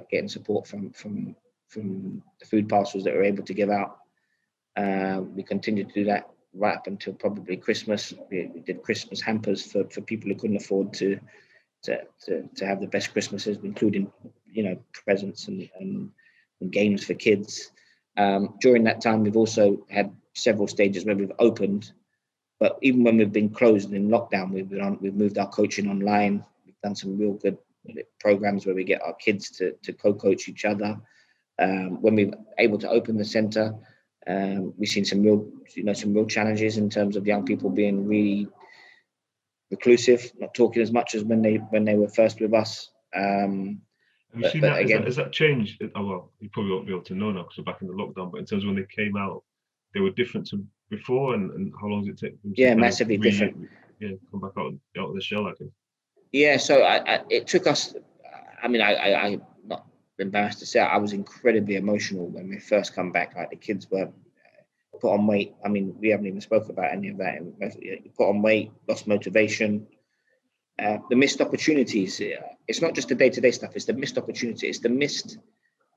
getting support from the food parcels that we were able to give out. We continued to do that right up until probably Christmas. We did Christmas hampers for people who couldn't afford to have the best Christmases, including presents and games for kids. During that time, we've also had several stages where we've opened, but even when we've been closed and in lockdown, we've moved our coaching online. We've done some real good programs where we get our kids to co-coach each other. When we're able to open the centre, we've seen some real challenges in terms of young people being really reclusive, not talking as much as when they were first with us. Have you seen that? Again, has that changed? Oh, well, you probably won't be able to know now because we're back in the lockdown. But in terms of when they came out, they were different to before, and how long does it take them to massively different. Come back out of the shell, I guess. Yeah, so it took us. I'm not embarrassed to say I was incredibly emotional when we first come back. Like, the kids were put on weight. I mean, we haven't even spoke about any of that. Put on weight, lost motivation. The missed opportunities. It's not just the day-to-day stuff. It's the missed opportunity. It's the missed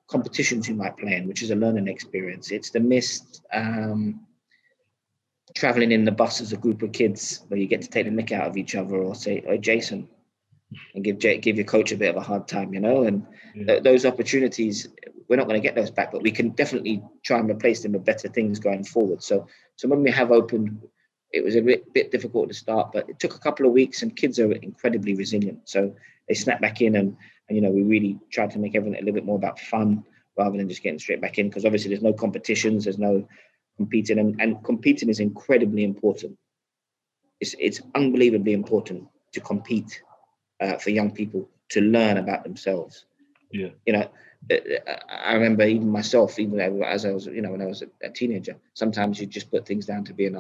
competitions you might play in, which is a learning experience. It's the missed traveling in the bus as a group of kids where you get to take the mick out of each other, or say, "Oh, Jason," and give your coach a bit of a hard time, And those opportunities, we're not going to get those back, but we can definitely try and replace them with better things going forward. So when we have opened, it was a bit difficult to start, but it took a couple of weeks, and kids are incredibly resilient. So they snap back in, and we really tried to make everything a little bit more about fun rather than just getting straight back in, because obviously there's no competitions, there's no competing, and competing is incredibly important. It's unbelievably important to compete for young people to learn about themselves. Yeah. I remember even myself, even as I was, when I was a teenager, sometimes you just put things down to being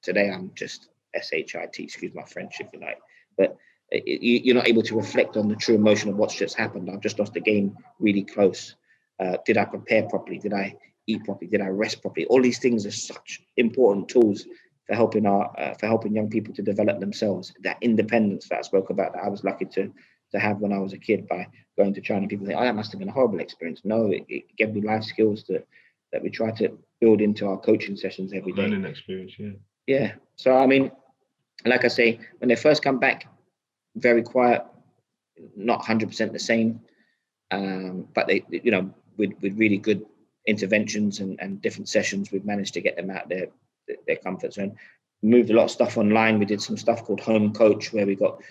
today I'm just SHIT, excuse my French if you like, but you're not able to reflect on the true emotion of what's just happened. I've just lost a game really close. Did I prepare properly? Did I eat properly? Did I rest properly? All these things are such important tools for helping young people to develop themselves. That independence that I spoke about, that I was lucky to have when I was a kid by going to China. People think, "Oh, that must have been a horrible experience." No, it gave me life skills that that we try to build into our coaching sessions every day. Learning experience, yeah. Yeah. So I mean, like I say, when they first come back, very quiet, not 100% the same, but they, with really good interventions and different sessions, we've managed to get them out their comfort zone. We moved a lot of stuff online. We did some stuff called Home Coach, where we got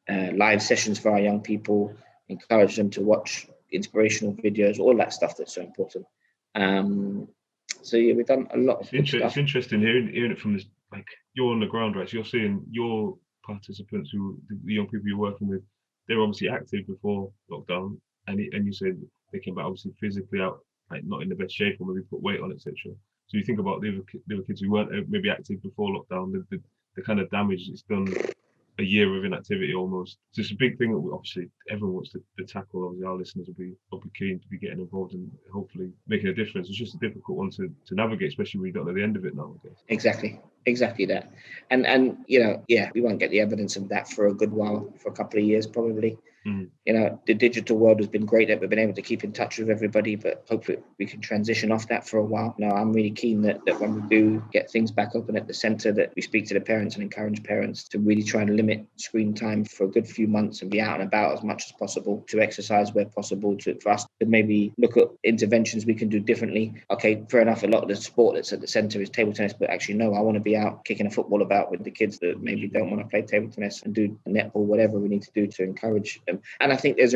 live sessions for our young people, encourage them to watch inspirational videos, all that stuff that's so important. So yeah, we've done a lot of good stuff. It's interesting hearing it from this, like, you're on the ground, right? So you're seeing your participants, the young people you're working with, they're obviously active before lockdown, and you said they came back obviously physically out, like not in the best shape, or maybe put weight on, etc. So you think about the other kids who weren't maybe active before lockdown, the kind of damage it's done, a year of inactivity almost. So it's a big thing that obviously everyone wants to tackle. Obviously, our listeners will be keen to be getting involved and hopefully making a difference. It's just a difficult one to navigate, especially when you don't know the end of it now, I guess. Exactly that. And we won't get the evidence of that for a good while, for a couple of years probably. The digital world has been great that we've been able to keep in touch with everybody, but hopefully we can transition off that for a while. I'm really keen that when we do get things back open at the centre, that we speak to the parents and encourage parents to really try and limit screen time for a good few months and be out and about as much as possible, to exercise where possible, for us to maybe look at interventions we can do differently. Okay, fair enough, a lot of the sport that's at the centre is table tennis, but actually no, I want to be out kicking a football about with the kids that maybe don't want to play table tennis, and do netball, whatever we need to do to encourage them. And I think there's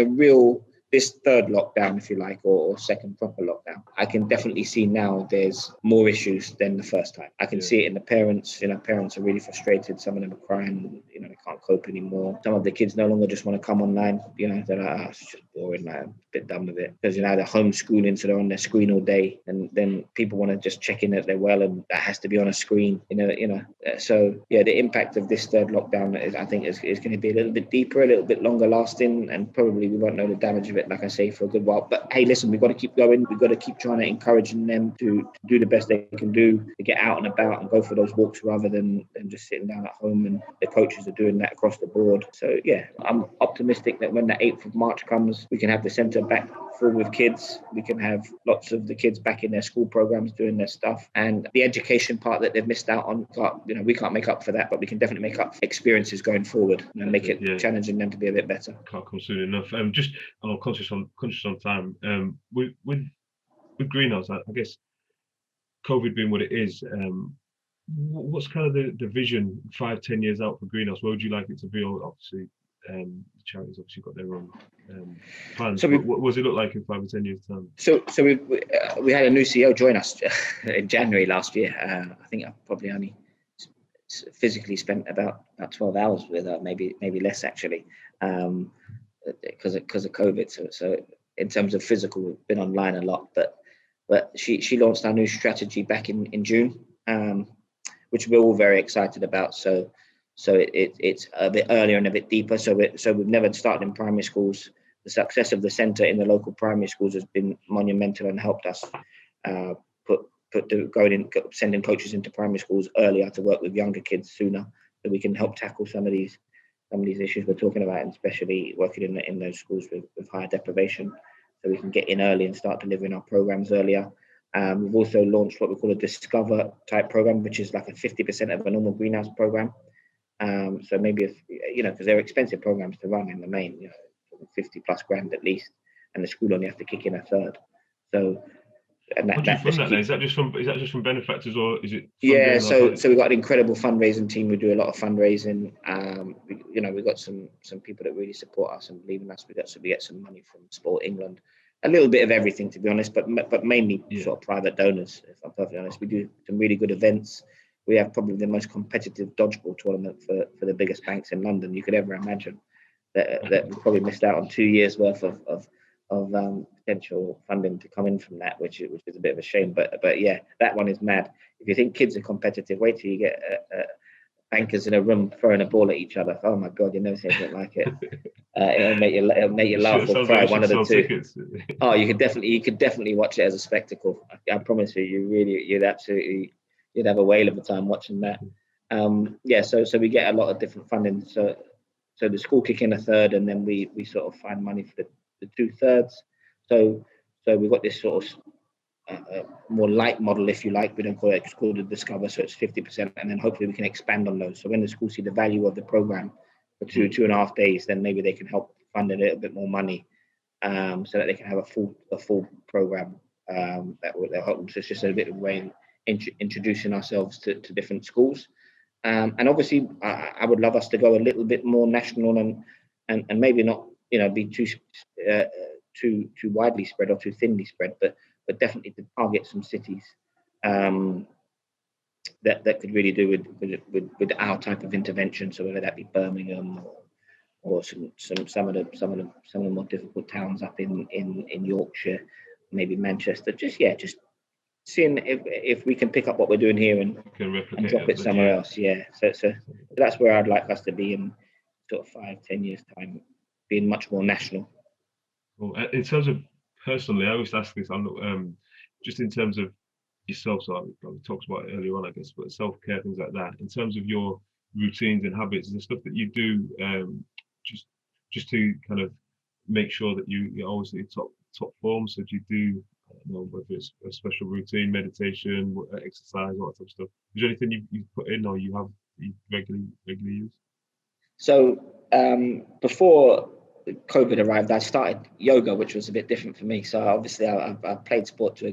this third lockdown, if you like, or second proper lockdown, I can definitely see now there's more issues than the first time. I can see it in the parents. Parents are really frustrated. Some of them are crying. They can't cope anymore. Some of the kids no longer just want to come online. They're like, it's just boring. I'm a bit done with it, because they're homeschooling, so they're on their screen all day, and then people want to just check in that they're well, and that has to be on a screen. So yeah, the impact of this third lockdown I think is going to be a little bit deeper, a little bit longer lasting, and probably we won't know the damage of it, like I say, for a good while. But hey, listen, we've got to keep going. We've got to keep trying to encouraging them to do the best they can do, to get out and about and go for those walks rather than just sitting down at home. And the coaches are doing that across the board. So yeah, I'm optimistic that when the 8th of March comes, we can have the centre back full with kids. We can have lots of the kids back in their school programs doing their stuff, and the education part that they've missed out on, we can't make up for that, but we can definitely make up experiences going forward and make it challenging them to be a bit better. Can't come soon enough. I'm conscious on time. With Greenhouse, I guess COVID being what it is, what's kind of the vision 5-10 years out for Greenhouse? Where would you like it to be? Obviously, the charities obviously got their own plans. So what does it look like in 5 or 10 years' time? So we had a new CEO join us in January last year. I think I probably only physically spent about 12 hours with her, maybe less actually, because of COVID. So in terms of physical, we've been online a lot, but she launched our new strategy back in June, which we're all very excited about. So it's a bit earlier and a bit deeper. So we've never started in primary schools. The success of the centre in the local primary schools has been monumental and helped us sending coaches into primary schools earlier to work with younger kids sooner, so we can help tackle some of these issues we're talking about, and especially working in those schools with higher deprivation, so we can get in early and start delivering our programs earlier. We've also launched what we call a Discover type program, which is like a 50% of a normal Greenhouse program. So maybe because they're expensive programs to run in the main, 50 plus grand at least, and the school only have to kick in a third. So, and what do you fund that? Is that just from benefactors, or is it? Yeah, so we've got an incredible fundraising team. We do a lot of fundraising. We've got some people that really support us and believe in us. We get some money from Sport England, a little bit of everything, to be honest, but mainly sort of private donors. If I'm perfectly honest, we do some really good events. We have probably the most competitive dodgeball tournament for the biggest banks in London you could ever imagine. That we probably missed out on 2 years worth of potential funding to come in from that, which is a bit of a shame. But yeah, that one is mad. If you think kids are competitive, wait till you get bankers in a room throwing a ball at each other. Oh my God, you never seen anything like it. It'll make you laugh or cry, one of the two. Tickets. Oh, you could definitely watch it as a spectacle. I promise you, you'd have a whale of a time watching that. So we get a lot of different funding. So the school kick in a third, and then we sort of find money for the 2/3. So we've got this sort of more light model, if you like. We don't call it, it's called the Discover, so it's 50%, and then hopefully we can expand on those. So when the schools see the value of the program for 2.5 days, then maybe they can help fund a little bit more money, so that they can have a full program. That will help them. So it's just a bit of a way introducing ourselves to different schools. And obviously, I would love us to go a little bit more national and maybe not, be too widely spread or too thinly spread, but definitely to target some cities that could really do with our type of intervention. So whether that be Birmingham or some of the more difficult towns up in Yorkshire, maybe Manchester. Just seeing if we can pick up what we're doing here and drop it somewhere else. Yeah. So that's where I'd like us to be in sort of 5-10 years time, being much more national. Well, in terms of personally, I always ask this. I'm not, just in terms of yourself. So I talked about it earlier on, I guess, but self-care, things like that. In terms of your routines and habits, the stuff that you do, just to kind of make sure that you're always in top form. So do you do, I don't know, whether it's a special routine, meditation, exercise, all that type of stuff? Is there anything you put in or you regularly use? So before COVID arrived, I started yoga, which was a bit different for me. So obviously, I played sport to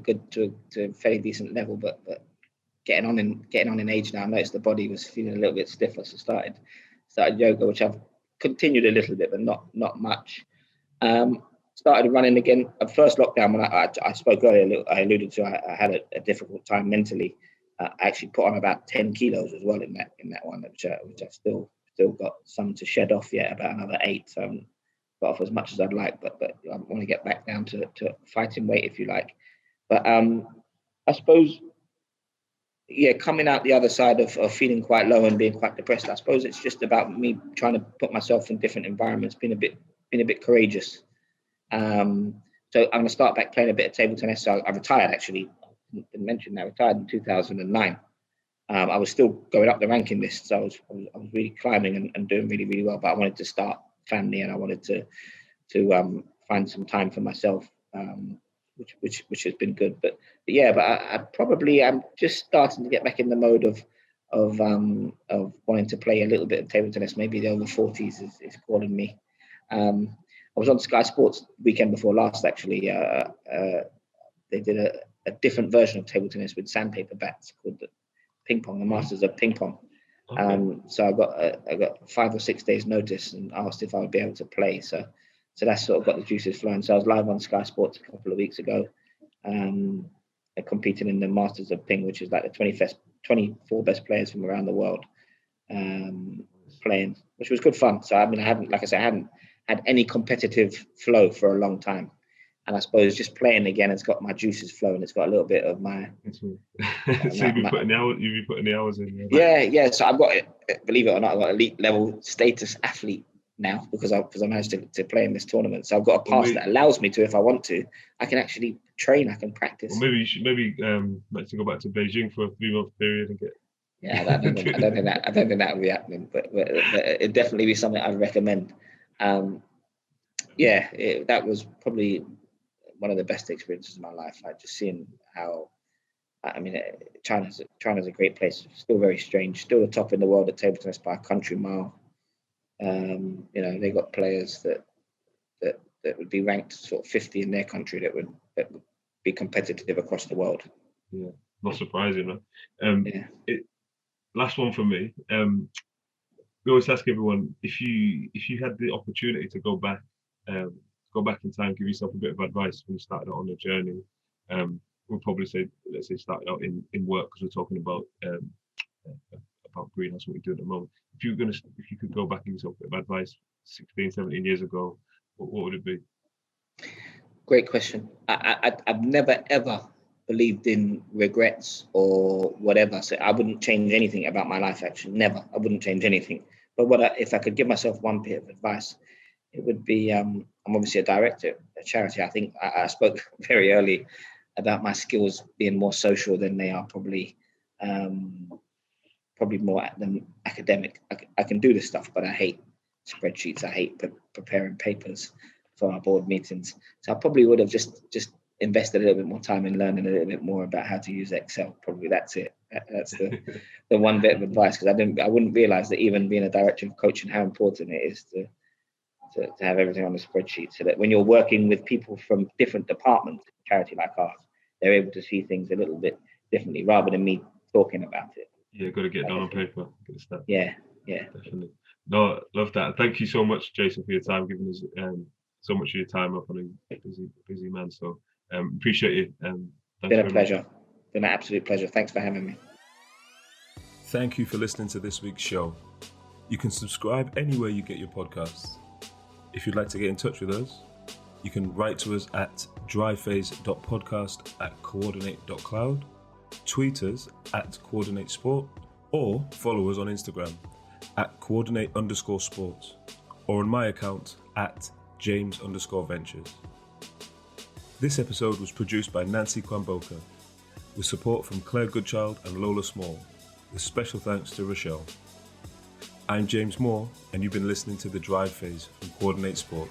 a fairly decent level, but getting on in age now, I noticed the body was feeling a little bit stiffer. So started yoga, which I've continued a little bit, but not much. Started running again. At first lockdown, when I spoke earlier, I alluded to I had a difficult time mentally. I actually put on about 10 kilos as well in that one, which I've still got some to shed off yet, about another 8. So I haven't got off as much as I'd like, but I want to get back down to fighting weight, if you like. But I suppose, coming out the other side of feeling quite low and being quite depressed, I suppose it's just about me trying to put myself in different environments, being a bit courageous. So I'm going to start back playing a bit of table tennis. So I retired, actually. I didn't mention that. I retired in 2009. I was still going up the ranking list, so I was really climbing and doing really, really well. But I wanted to start family, and I wanted to find some time for myself, which has been good. But I'm just starting to get back in the mode of wanting to play a little bit of table tennis. Maybe the over 40s is calling me. I was on Sky Sports weekend before last, actually. They did a different version of table tennis with sandpaper bats called the ping pong, the Masters of Ping Pong. Okay. So I got 5 or 6 days notice and asked if I would be able to play. So that's sort of got the juices flowing. So I was live on Sky Sports a couple of weeks ago, competing in the Masters of Ping, which is like the 24 best players from around the world playing, which was good fun. So I hadn't had any competitive flow for a long time. And I suppose just playing again, it's got my juices flowing. It's got a little bit of my. So you've been putting the hours in. Yeah. So I've got, believe it or not, I've got elite level status athlete now because I managed to play in this tournament. So I've got a pass that allows me to, if I want to, I can actually train. I can practice. Well, maybe you should like to go back to Beijing for a 3-month period and get. Yeah, I don't think that would be happening, but it'd definitely be something I'd recommend. That was probably one of the best experiences of my life. Like just seeing how, China's a great place. Still very strange. Still the top in the world at table tennis by a country mile. They got players that would be ranked sort of 50 in their country that would be competitive across the world. Yeah, not surprising, man. Last one for me. We always ask everyone if you had the opportunity to go back in time, give yourself a bit of advice when you started out on the journey. We'll probably say, let's say, started out in work, because we're talking about greenhouse, what we do at the moment. If you could go back and give yourself a bit of advice 16, 17 years ago, what would it be? Great question. I've never ever believed in regrets or whatever, so I wouldn't change anything about my life. Actually, never. I wouldn't change anything. But if I could give myself one bit of advice, it would be, I'm obviously a director at a charity. I think I spoke very early about my skills being more social than they are probably more than academic. I can do this stuff, but I hate spreadsheets. I hate preparing papers for our board meetings. So I probably would have just invested a little bit more time in learning a little bit more about how to use Excel. Probably that's it. That's the one bit of advice, because I wouldn't realize that even being a director of coaching, how important it is to have everything on a spreadsheet, so that when you're working with people from different departments, charity like ours, they're able to see things a little bit differently rather than me talking about it. Yeah, got to get down on paper. Yeah, definitely. No, love that. Thank you so much, Jason, for your time, giving us so much of your time up on a busy man. So appreciate it. Been a pleasure. Been an absolute pleasure. Thanks for having me. Thank you for listening to this week's show. You can subscribe anywhere you get your podcasts. If you'd like to get in touch with us, you can write to us at dryphase.podcast@coordinate.cloud, tweet us at coordinatesport, or follow us on Instagram at coordinate_sports, or on my account at James_ventures. This episode was produced by Nancy Kwamboka, with support from Claire Goodchild and Lola Small, with special thanks to Rochelle. I'm James Moore, and you've been listening to The Drive Phase from Coordinate Sport.